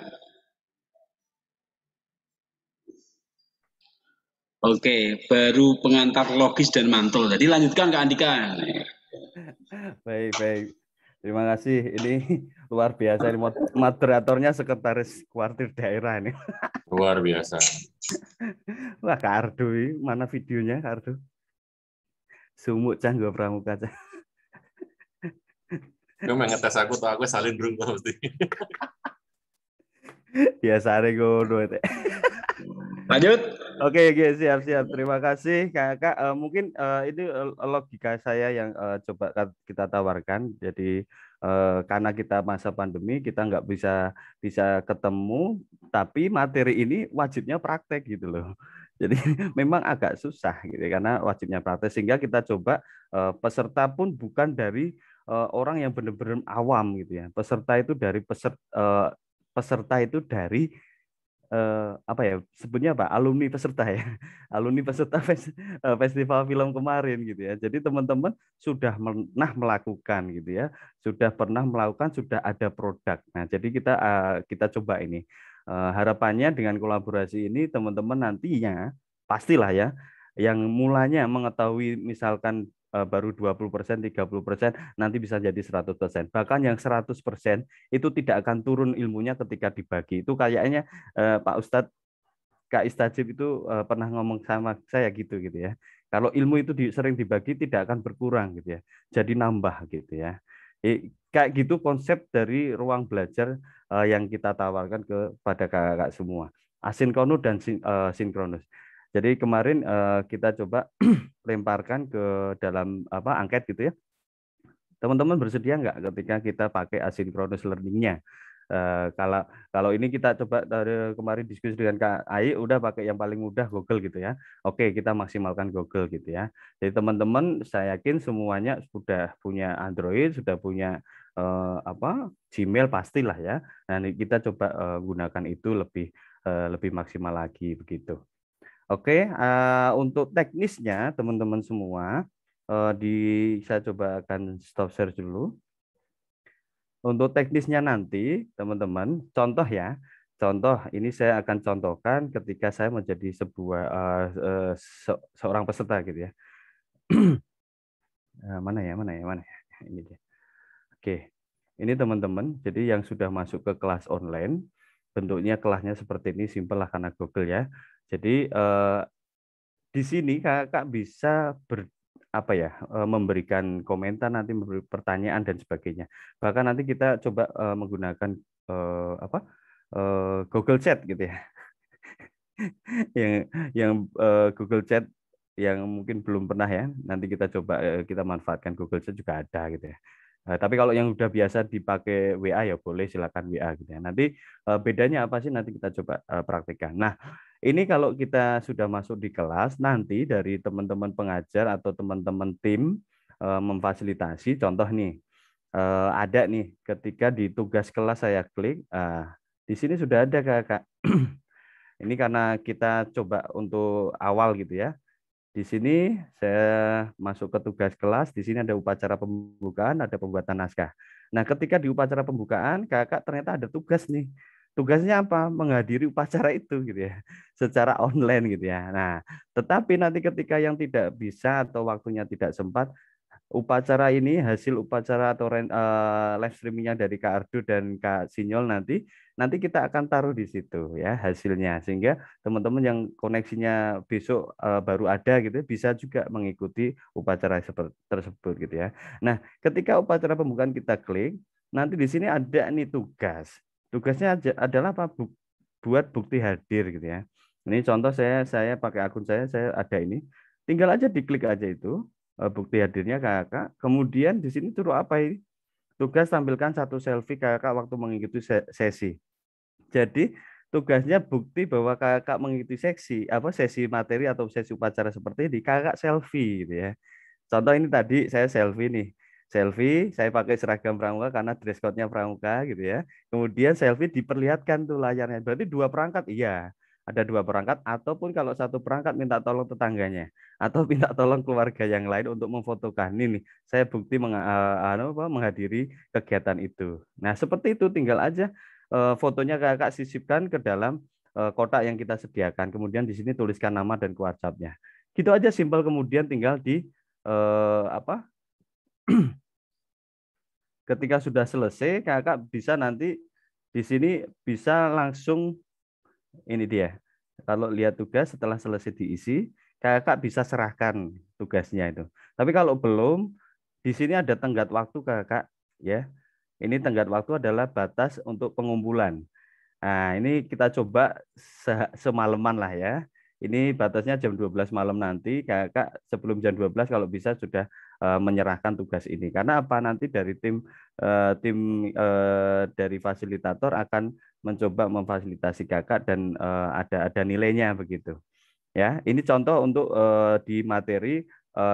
Oke, baru pengantar logis dan mantul. Jadi lanjutkan Kak Andika. Baik. Terima kasih. Ini luar biasa. Ini moderatornya sekretaris kuartir daerah ini. Luar biasa. Wah, Kak Ardo, mana videonya Kak Ardo? Sumuk canggo pramuka. Gue mengetes aku tuh, aku salin beruntung mesti. Biasa ngono. Lanjut. Oke, siap. Terima kasih kakak. Mungkin ini logika saya yang coba kita tawarkan. Jadi karena kita masa pandemi, kita nggak bisa ketemu, tapi materi ini wajibnya praktek gitu loh. Jadi memang agak susah gitu karena wajibnya praktek, sehingga kita coba peserta pun bukan dari orang yang benar-benar awam gitu ya. Peserta itu dari apa ya sebutnya apa, alumni peserta ya, alumni peserta festival film kemarin gitu ya. Jadi teman-teman sudah pernah melakukan gitu ya, sudah ada produk. Nah, jadi kita coba ini. Harapannya dengan kolaborasi ini teman-teman nantinya pastilah ya, yang mulanya mengetahui misalkan baru 20%, 30%, nanti bisa jadi 100%. Bahkan yang 100% itu tidak akan turun ilmunya ketika dibagi. Itu kayaknya Pak Ustadz, Kak Istajib itu pernah ngomong sama saya gitu ya. Kalau ilmu itu sering dibagi tidak akan berkurang gitu ya. Jadi nambah gitu ya. Kayak gitu konsep dari ruang belajar yang kita tawarkan kepada kakak-kakak semua. Asinkronus dan sinkronus. Jadi kemarin kita coba lemparkan ke dalam angket gitu ya. Teman-teman bersedia nggak ketika kita pakai asynchronous learning-nya? Kalau ini kita coba dari kemarin diskusi dengan Kak Ai, udah pakai yang paling mudah Google gitu ya. Oke, kita maksimalkan Google gitu ya. Jadi teman-teman, saya yakin semuanya sudah punya Android, sudah punya Gmail pastilah ya. Nah, kita coba gunakan itu lebih maksimal lagi begitu. Oke, untuk teknisnya teman-teman semua, saya coba akan stop share dulu. Untuk teknisnya nanti, teman-teman, contoh ya, contoh ini saya akan contohkan ketika saya menjadi seorang peserta gitu ya. Mana ya, ini dia. Oke, ini teman-teman, jadi yang sudah masuk ke kelas online, bentuknya kelasnya seperti ini, simpel lah karena Google ya. Jadi di sini kakak bisa memberikan komentar, nanti memberi pertanyaan dan sebagainya. Bahkan nanti kita coba menggunakan Google Chat gitu ya. yang Google Chat yang mungkin belum pernah ya. Nanti kita coba kita manfaatkan Google Chat juga ada gitu ya. Tapi kalau yang udah biasa dipakai WA ya boleh, silakan WA gitu ya. Nanti bedanya apa sih, nanti kita coba praktekkan. Nah, ini kalau kita sudah masuk di kelas, nanti dari teman-teman pengajar atau teman-teman tim memfasilitasi, contoh nih, ada nih ketika di tugas kelas saya klik, di sini sudah ada Kak. Ini karena kita coba untuk awal gitu ya. Di sini saya masuk ke tugas kelas, di sini ada upacara pembukaan, ada pembuatan naskah. Nah, ketika di upacara pembukaan, kakak ternyata ada tugas nih. Tugasnya apa? Menghadiri upacara itu gitu ya, secara online gitu ya. Nah, tetapi nanti ketika yang tidak bisa atau waktunya tidak sempat, upacara ini, hasil upacara atau live streamingnya dari Kak Ardo dan Kak Sinyol nanti kita akan taruh di situ ya hasilnya, sehingga teman-teman yang koneksinya besok baru ada gitu bisa juga mengikuti upacara tersebut gitu ya. Nah, ketika upacara pembukaan kita klik, nanti di sini ada nih tugas. Tugasnya adalah apa? Buat bukti hadir gitu ya. Ini contoh saya pakai akun saya ada ini. Tinggal aja diklik aja itu bukti hadirnya kakak. Kemudian di sini suruh apa ini? Tugas tampilkan satu selfie kakak waktu mengikuti sesi. Jadi tugasnya bukti bahwa kakak mengikuti sesi materi atau sesi upacara seperti ini, kakak selfie gitu ya. Contoh ini tadi saya selfie nih. Selfie, saya pakai seragam pramuka karena dress code-nya pramuka gitu ya. Kemudian selfie diperlihatkan tuh layarnya. Berarti 2 perangkat, iya. Ada 2 perangkat, ataupun kalau 1 perangkat minta tolong tetangganya. Atau minta tolong keluarga yang lain untuk memfotokan. Ini nih, saya bukti menghadiri kegiatan itu. Nah, seperti itu tinggal aja fotonya kakak sisipkan ke dalam kotak yang kita sediakan. Kemudian di sini tuliskan nama dan WhatsApp-nya. Gitu aja simpel, kemudian tinggal di ketika sudah selesai kakak bisa nanti di sini bisa langsung ini dia. Kalau lihat tugas setelah selesai diisi, kakak bisa serahkan tugasnya itu. Tapi kalau belum, di sini ada tenggat waktu kakak ya. Ini tenggat waktu adalah batas untuk pengumpulan. Nah, ini kita coba semalaman lah ya. Ini batasnya jam 12 malam nanti, kakak sebelum jam 12 kalau bisa sudah menyerahkan tugas ini. Karena apa? Nanti dari tim dari fasilitator akan mencoba memfasilitasi kakak dan ada nilainya begitu. Ya, ini contoh untuk di materi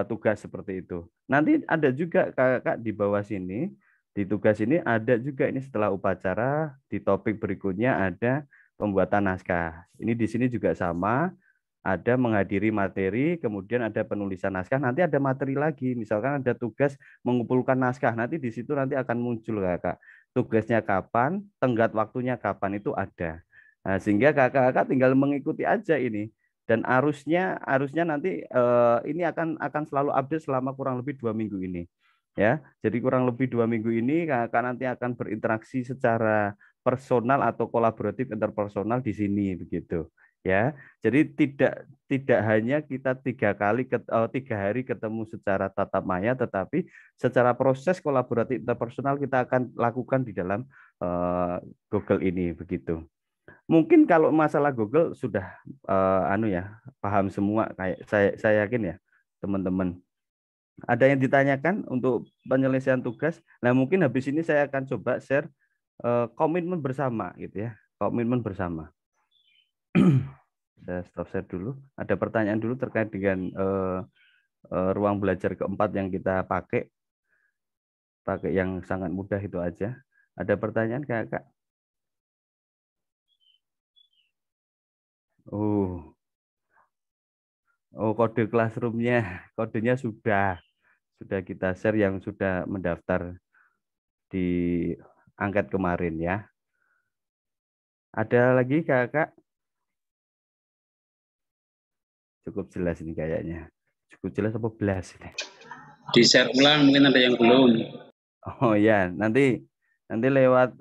tugas seperti itu. Nanti ada juga kakak di bawah sini. Di tugas ini ada juga ini setelah upacara, di topik berikutnya ada pembuatan naskah. Ini di sini juga sama, ada menghadiri materi, kemudian ada penulisan naskah, nanti ada materi lagi. Misalkan ada tugas mengumpulkan naskah, nanti di situ nanti akan muncul kakak. Tugasnya kapan, tenggat waktunya kapan itu ada. Nah, sehingga kakak-kakak tinggal mengikuti aja ini. Dan arusnya nanti ini akan selalu update selama kurang lebih 2 minggu ini. Ya, jadi kurang lebih 2 minggu ini kakak nanti akan berinteraksi secara personal atau kolaboratif interpersonal di sini begitu. Ya, jadi tidak hanya kita 3 hari ketemu secara tatap maya, tetapi secara proses kolaboratif interpersonal kita akan lakukan di dalam Google ini begitu. Mungkin kalau masalah Google sudah paham semua kayak saya yakin ya teman-teman. Ada yang ditanyakan untuk penyelesaian tugas? Nah, mungkin habis ini saya akan coba share komitmen bersama gitu ya. Komitmen bersama. Saya stop share dulu. Ada pertanyaan dulu terkait dengan ruang belajar keempat yang kita pakai yang sangat mudah itu aja. Ada pertanyaan Kak? Kode classroom-nya, kodenya sudah kita share yang sudah mendaftar di angket kemarin ya. Ada lagi Kak? Cukup jelas ini kayaknya. Cukup jelas apa belas ini? Di-share ulang, mungkin ada yang belum. Oh ya, nanti lewat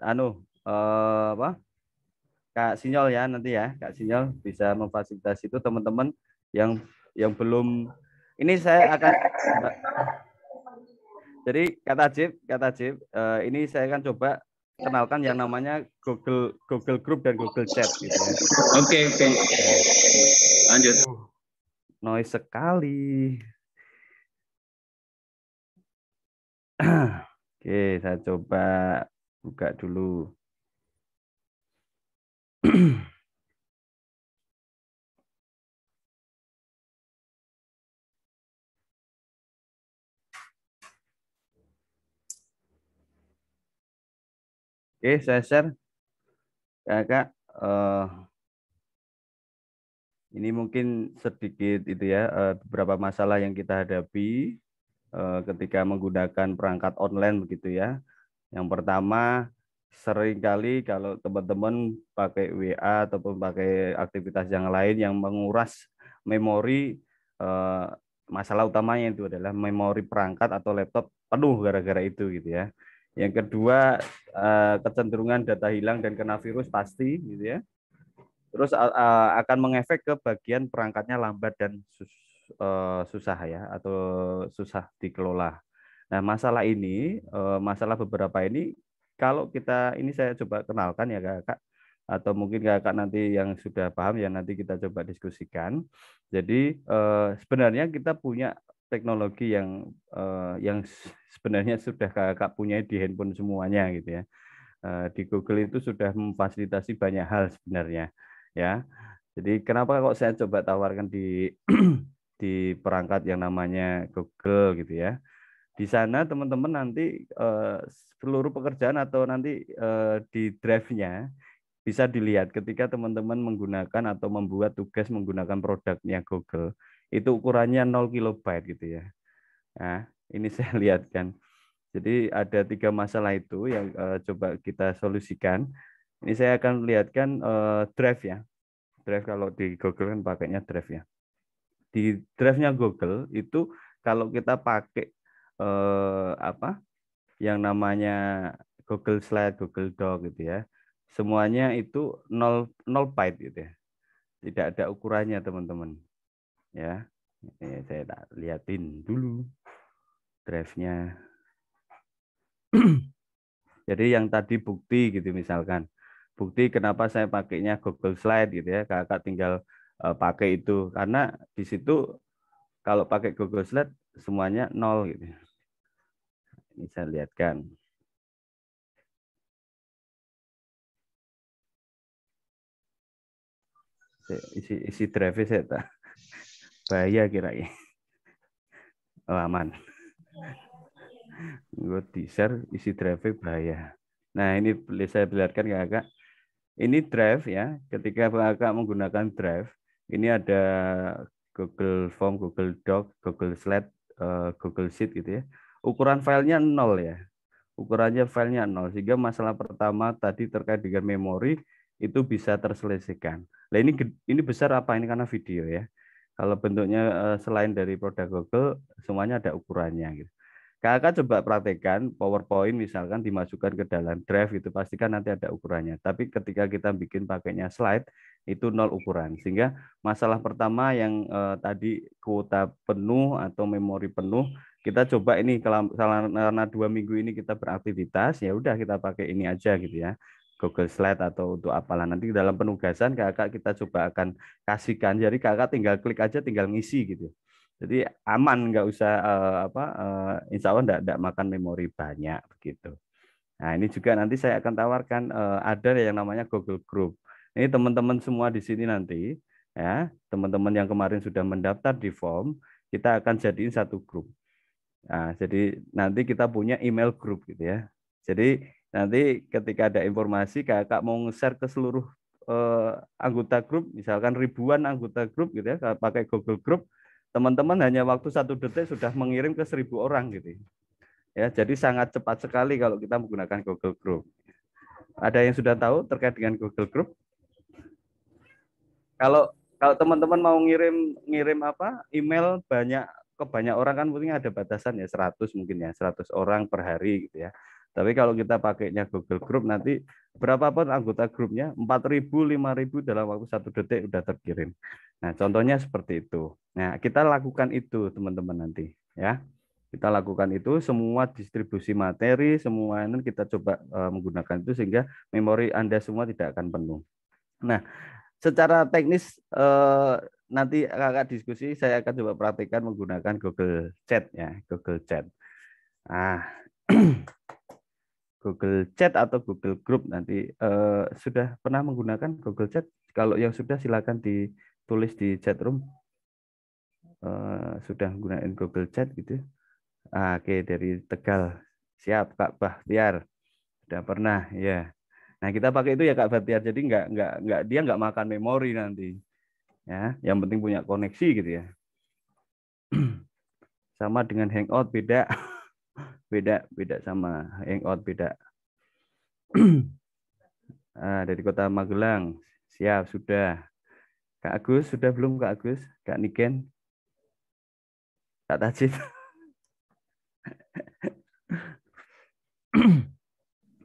Kak Sinyol ya nanti ya. Kak Sinyol bisa memfasilitasi itu teman-teman yang belum. Ini saya akan jadi kata Tajib, ini saya akan coba kenalkan yang namanya Google Group dan Google Chat gitu ya. Oke. Lanjut. Noise sekali. Oke, saya coba buka dulu. Oke, saya share. Kakak, ini mungkin sedikit itu ya, beberapa masalah yang kita hadapi ketika menggunakan perangkat online begitu ya. Yang pertama, seringkali kalau teman-teman pakai WA ataupun pakai aktivitas yang lain yang menguras memori masalah utamanya itu adalah memori perangkat atau laptop penuh gara-gara itu gitu ya. Yang kedua, kecenderungan data hilang dan kena virus pasti gitu ya. Terus akan mengefek ke bagian perangkatnya lambat dan susah ya, atau susah dikelola. Nah, masalah beberapa ini, kalau kita, ini saya coba kenalkan ya kakak, atau mungkin kakak nanti yang sudah paham ya nanti kita coba diskusikan. Jadi sebenarnya kita punya teknologi yang sebenarnya sudah kakak punya di handphone semuanya gitu ya. Di Google itu sudah memfasilitasi banyak hal sebenarnya ya. Jadi kenapa kok saya coba tawarkan di di perangkat yang namanya Google gitu ya. Di sana teman-teman nanti seluruh pekerjaan atau nanti di drive-nya bisa dilihat ketika teman-teman menggunakan atau membuat tugas menggunakan produknya Google, itu ukurannya 0 kilobyte gitu ya. Nah, ini saya lihatkan. Jadi ada 3 masalah itu yang coba kita solusikan. Ini saya akan lihatkan drive ya. Drive kalau di Google kan pakainya drive ya. Di drive-nya Google itu kalau kita pakai yang namanya Google Slide, Google Doc gitu ya. Semuanya itu 0 byte gitu ya. Tidak ada ukurannya teman-teman. Ya. Ini saya tak liatin dulu drive-nya. Jadi yang tadi bukti gitu misalkan. Bukti kenapa saya pakainya Google Slide gitu ya. Kakak tinggal pakai itu karena di situ kalau pakai Google Slide semuanya 0 gitu. Ini saya lihatkan. Isi drive saya tak bahaya kira-kira. Oh, aman. Gue di-share isi drive bahaya. Nah, ini saya perlihatkan ya kakak. Ini drive ya. Ketika kakak menggunakan drive, ini ada Google Form, Google Doc, Google Slide, Google Sheet gitu ya. Ukuran filenya 0 ya. Ukurannya filenya 0 sehingga masalah pertama tadi terkait dengan memori itu bisa terselesaikan. Nah, ini besar apa ini karena video ya. Kalau bentuknya selain dari produk Google semuanya ada ukurannya gitu. Kakak coba praktekkan PowerPoint misalkan dimasukkan ke dalam drive itu pastikan nanti ada ukurannya. Tapi ketika kita bikin pakainya slide itu 0 ukuran. Sehingga masalah pertama yang tadi kuota penuh atau memori penuh, kita coba ini karena 2 minggu ini kita beraktivitas, ya udah kita pakai ini aja gitu ya. Google Slide atau untuk apalah nanti dalam penugasan kakak kita coba akan kasihkan. Jadi kakak tinggal klik aja tinggal ngisi gitu. Jadi aman, nggak usah insya Allah enggak makan memori banyak begitu. Nah ini juga nanti saya akan tawarkan ada yang namanya Google Group. Ini teman-teman semua di sini nanti ya teman-teman yang kemarin sudah mendaftar di form kita akan jadiin satu grup. Nah, jadi nanti kita punya email group gitu ya. Jadi nanti ketika ada informasi kakak mau nge-share ke seluruh anggota grup, misalkan ribuan anggota grup gitu ya, pakai Google Group. Teman-teman hanya waktu 1 detik sudah mengirim ke 1.000 orang gitu. Ya, jadi sangat cepat sekali kalau kita menggunakan Google Group. Ada yang sudah tahu terkait dengan Google Group? Kalau teman-teman mau ngirim email ke banyak orang kan mungkin ada batasan ya 100 mungkin ya 100 orang per hari gitu ya. Tapi kalau kita pakainya Google Group nanti berapapun anggota grupnya 4.000, 5.000 dalam waktu 1 detik udah terkirim. Nah, contohnya seperti itu. Nah, kita lakukan itu teman-teman nanti ya. Kita lakukan itu semua distribusi materi, semua ini kita coba menggunakan itu sehingga memori Anda semua tidak akan penuh. Nah, secara teknis nanti kakak diskusi saya akan coba praktikkan menggunakan Google Chat ya, Google Chat. Nah, Google Chat atau Google Group nanti sudah pernah menggunakan Google Chat? Kalau yang sudah silakan ditulis di chat room. Sudah menggunakan Google Chat gitu. Oke, dari Tegal. Siap Kak Bahtiar. Sudah pernah ya. Nah, kita pakai itu ya Kak Bahtiar. Jadi dia nggak makan memori nanti. Ya, yang penting punya koneksi gitu ya. Sama dengan Hangout beda. beda sama Hangout beda. Dari Kota Magelang. Siap, sudah. Kak Agus, sudah belum Kak Agus? Kak Niken? Kak Tajib.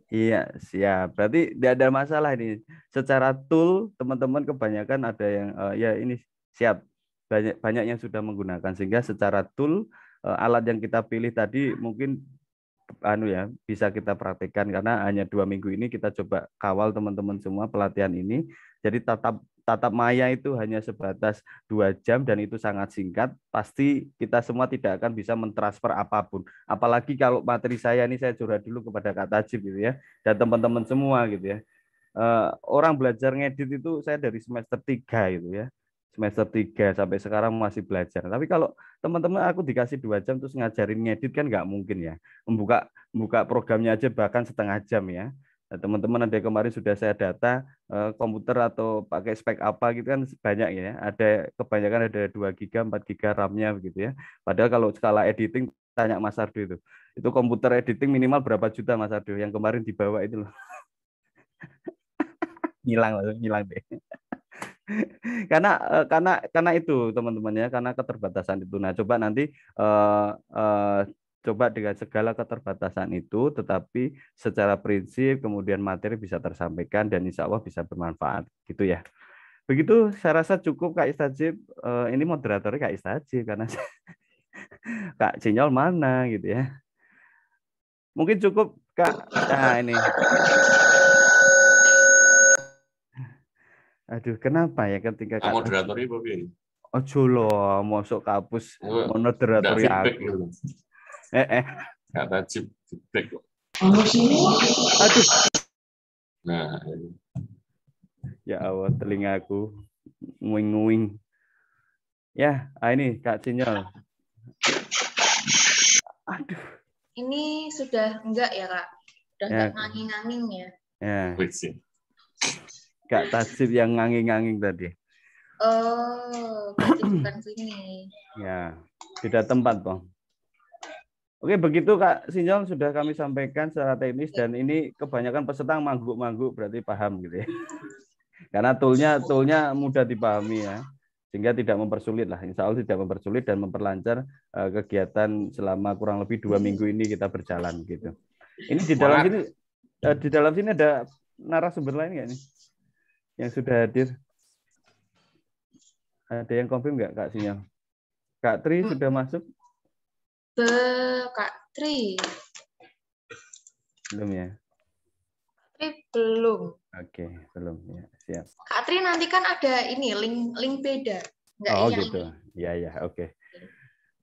Iya, siap. Berarti tidak ada masalah ini. Secara tool, teman-teman kebanyakan ada yang ya ini siap. Banyak yang sudah menggunakan, sehingga secara tool alat yang kita pilih tadi mungkin bisa kita praktekkan, karena hanya 2 minggu ini kita coba kawal teman-teman semua pelatihan ini. Jadi tatap maya itu hanya sebatas 2 jam dan itu sangat singkat. Pasti kita semua tidak akan bisa mentransfer apapun. Apalagi kalau materi saya ini, saya curhat dulu kepada Kak Tajib gitu ya, dan teman-teman semua gitu ya. Orang belajar ngedit itu saya dari semester 3 gitu ya. Semester 3 sampai sekarang masih belajar. Tapi kalau teman-teman aku dikasih 2 jam terus ngajarin ngedit kan nggak mungkin ya. Membuka programnya aja bahkan setengah jam ya. Nah, teman-teman ada kemarin sudah saya data komputer atau pakai spek apa gitu kan banyak ya. Ada kebanyakan ada 2 GB, 4 GB RAM-nya begitu ya. Padahal kalau skala editing tanya Mas Ardo itu. Itu komputer editing minimal berapa juta Mas Ardo yang kemarin dibawa itu loh. Hilang deh. karena itu teman-teman ya, karena keterbatasan itu. Nah, coba nanti coba dengan segala keterbatasan itu, tetapi secara prinsip kemudian materi bisa tersampaikan dan insya Allah bisa bermanfaat gitu ya. Begitu saya rasa cukup Kak Istajib. Ini moderatornya Kak Istajib karena Kak Cinyol mana gitu ya. Mungkin cukup Kak. Nah ini. Aduh, kenapa ya ketika Kak moderator ibu piye? Ojo loh, masuk kampus moderator aku. Kak Tajib feedback kok. Aduh. Nah, ya Allah, telingaku nguing-nguing. Ya, ini Kak Cinyol. Aduh. Ini sudah enggak ya, Kak? Udah enggak nganging-nganging ya? Ya. Kak Tajib yang nganging-nganging tadi. Oh, berarti bukan sini. Ya, beda tempat, Bang. Oke, begitu Kak Sinjong sudah kami sampaikan secara teknis, dan ini kebanyakan peserta mangguk-mangguk berarti paham gitu ya. Karena toolnya mudah dipahami ya, sehingga tidak mempersulit lah. Insya Allah tidak mempersulit dan memperlancar kegiatan selama kurang lebih 2 minggu ini kita berjalan gitu. Ini di dalam sini ada narasumber lain nggak nih yang sudah hadir? Ada yang confirm nggak Kak Sinyal? Kak Tri sudah masuk? Kak Tri. Belum ya? Kak Tri belum. Oke, belum ya. Siap. Kak Tri nanti kan ada ini link beda. Nggak oh yang gitu. Ini. Ya, oke.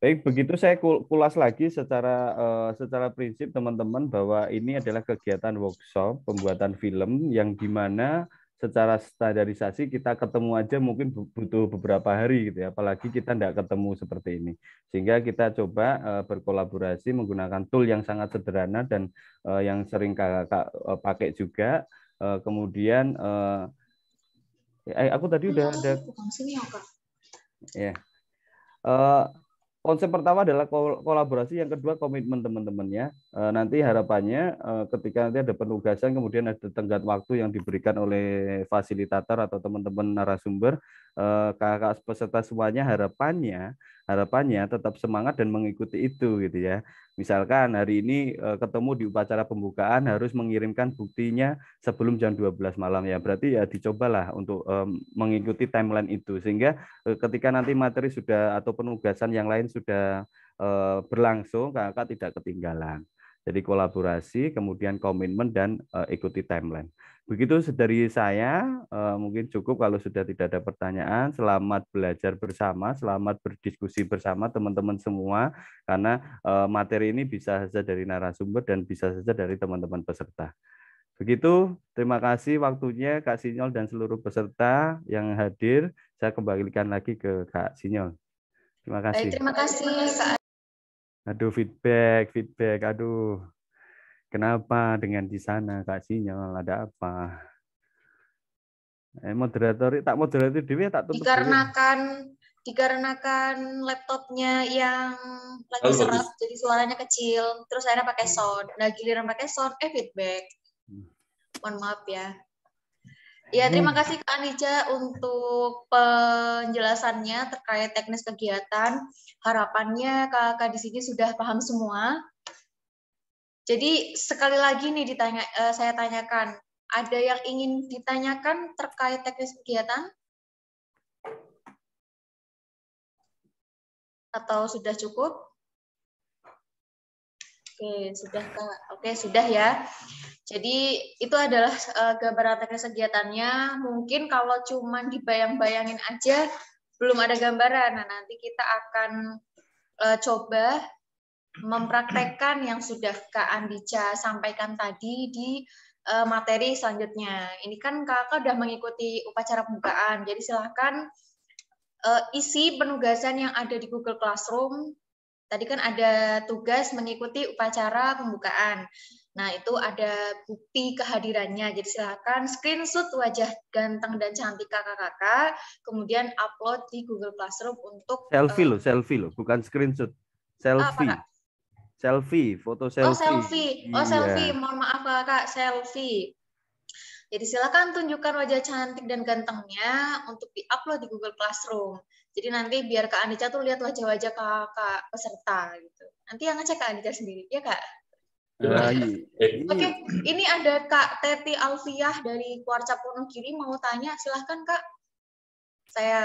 Baik, begitu saya kulas lagi secara prinsip teman-teman bahwa ini adalah kegiatan workshop pembuatan film yang dimana secara standarisasi kita ketemu aja mungkin butuh beberapa hari gitu ya, apalagi kita tidak ketemu seperti ini. Sehingga kita coba berkolaborasi menggunakan tool yang sangat sederhana dan yang sering kakak pakai juga. Kemudian aku tadi udah ada. Ya. Konsep pertama adalah kolaborasi, yang kedua komitmen teman-temannya. Nanti harapannya ketika nanti ada penugasan, kemudian ada tenggat waktu yang diberikan oleh fasilitator atau teman-teman narasumber, kakak peserta semuanya harapannya tetap semangat dan mengikuti itu gitu ya. Misalkan hari ini ketemu di upacara pembukaan harus mengirimkan buktinya sebelum jam 12 malam ya. Berarti ya dicobalah untuk mengikuti timeline itu, sehingga ketika nanti materi sudah atau penugasan yang lain sudah berlangsung, kakak tidak ketinggalan. Jadi kolaborasi, kemudian komitmen, dan ikuti timeline. Begitu dari saya, mungkin cukup kalau sudah tidak ada pertanyaan. Selamat belajar bersama, selamat berdiskusi bersama teman-teman semua, karena materi ini bisa saja dari narasumber dan bisa saja dari teman-teman peserta. Begitu, terima kasih waktunya Kak Sinyol dan seluruh peserta yang hadir. Saya kembalikan lagi ke Kak Sinyol. Terima kasih. Baik, terima kasih Kak. Aduh, feedback. Aduh, kenapa dengan di sana Kak Sinyol? Ada apa? Moderator dewe tak tutup. Dikarenakan laptopnya yang lagi serap, jadi suaranya kecil. Terus saya pakai sound. Nah, giliran pakai sound, feedback. Mohon maaf ya. Ya, terima kasih Kak Anica untuk penjelasannya terkait teknis kegiatan. Harapannya kakak di sini sudah paham semua. Jadi sekali lagi nih saya tanyakan, ada yang ingin ditanyakan terkait teknis kegiatan? Atau sudah cukup? Oke, sudah Kak. Oke, sudah ya. Jadi itu adalah gambaran teknis kegiatannya. Mungkin kalau cuma dibayang-bayangin aja belum ada gambaran. Nah, nanti kita akan coba mempraktekkan yang sudah Kak Andica sampaikan tadi di materi selanjutnya. Ini kan Kakak udah mengikuti upacara pembukaan. Jadi silakan isi penugasan yang ada di Google Classroom. Tadi kan ada tugas mengikuti upacara pembukaan. Nah, itu ada bukti kehadirannya. Jadi silakan screenshot wajah ganteng dan cantik kakak-kakak, kemudian upload di Google Classroom untuk selfie loh, bukan screenshot. Selfie. Apa, Kak? Selfie, foto selfie. Oh, selfie. Oh, selfie. Mohon maaf, Kakak, selfie. Jadi silakan tunjukkan wajah cantik dan gantengnya untuk di-upload di Google Classroom. Jadi nanti biar Kak Anica tuh lihat wajah-wajah kakak peserta gitu. Nanti yang ngecek Kak Anica sendiri, ya Kak? Oke, ini ada Kak Teti Alfiah dari Kuarca Wonogiri mau tanya, silahkan Kak. Saya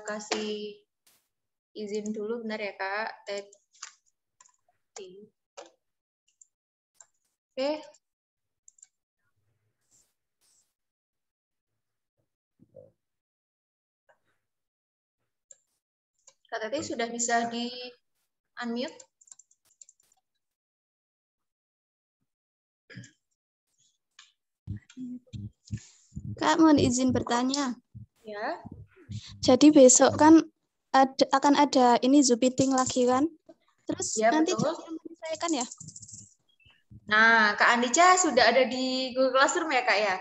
kasih izin dulu, benar ya Kak Teti. Oke. Kak Teti sudah bisa di-unmute? Kak, mohon izin bertanya. Ya. Jadi besok kan akan ada ini Zoom meeting lagi kan? Terus Ya, nanti betul. saya kan ya? Nah, Kak Andica sudah ada di Google Classroom ya, Kak ya?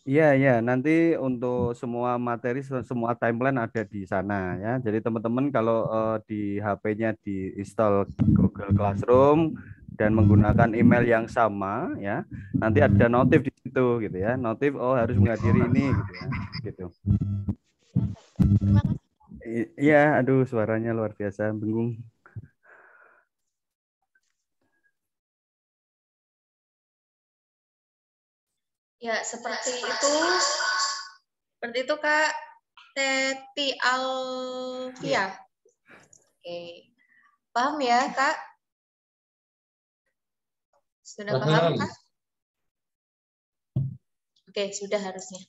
Iya, nanti untuk semua materi, semua timeline ada di sana ya. Jadi teman-teman kalau di HP-nya diinstal Google Classroom dan menggunakan email yang sama ya, nanti ada notif di situ gitu ya. Notif harus menghadiri ini gitu ya. Gitu. Terima kasih. Iya, aduh suaranya luar biasa, bingung. Ya, seperti itu. Seperti itu, Kak Teti Alfia. Oke. Paham ya, Kak? Sudah paham, Kak? Oke, sudah harusnya.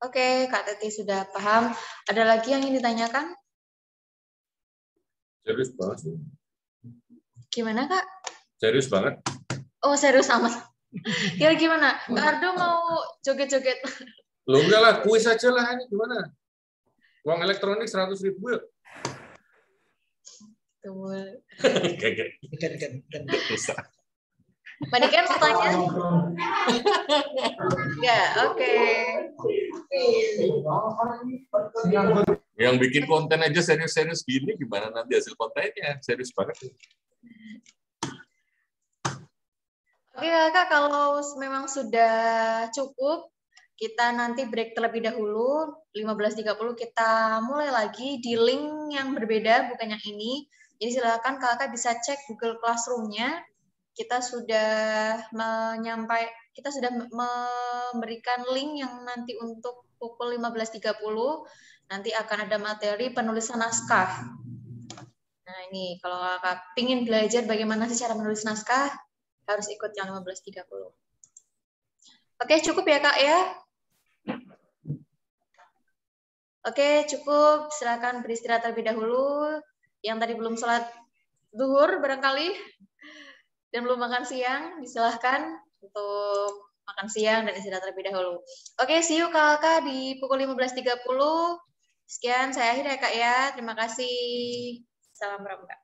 Oke, Kak Teti sudah paham. Ada lagi yang ingin ditanyakan? Serius banget sih. Gimana, Kak? Serius banget. Oh, serius amat. Ya gimana? Kak Ardo mau joget-joget? Lo enggak lah, kuis aja lah ini gimana? Uang elektronik 100.000 ya? Betul. Gak usah. Manikan mau tanya? Ya, oke. Yang bikin konten aja serius-serius gini, gimana nanti hasil kontennya? Serius banget. Oke, Kakak, kalau memang sudah cukup, kita nanti break terlebih dahulu. 15.30 kita mulai lagi di link yang berbeda, bukan yang ini. Jadi silakan Kakak bisa cek Google Classroom-nya. Kita sudah memberikan link yang nanti untuk pukul 15.30. Nanti akan ada materi penulisan naskah. Nah, ini kalau Kakak ingin belajar bagaimana sih cara menulis naskah, harus ikut yang 15.30. Oke, cukup ya, Kak, ya? Oke, cukup. Silakan beristirahat terlebih dahulu. Yang tadi belum sholat zuhur barangkali, dan belum makan siang, disilahkan untuk makan siang dan istirahat terlebih dahulu. Oke, see you, Kakak, di pukul 15.30. Sekian, saya akhiri ya, Kak, ya. Terima kasih. Salam Pramuka.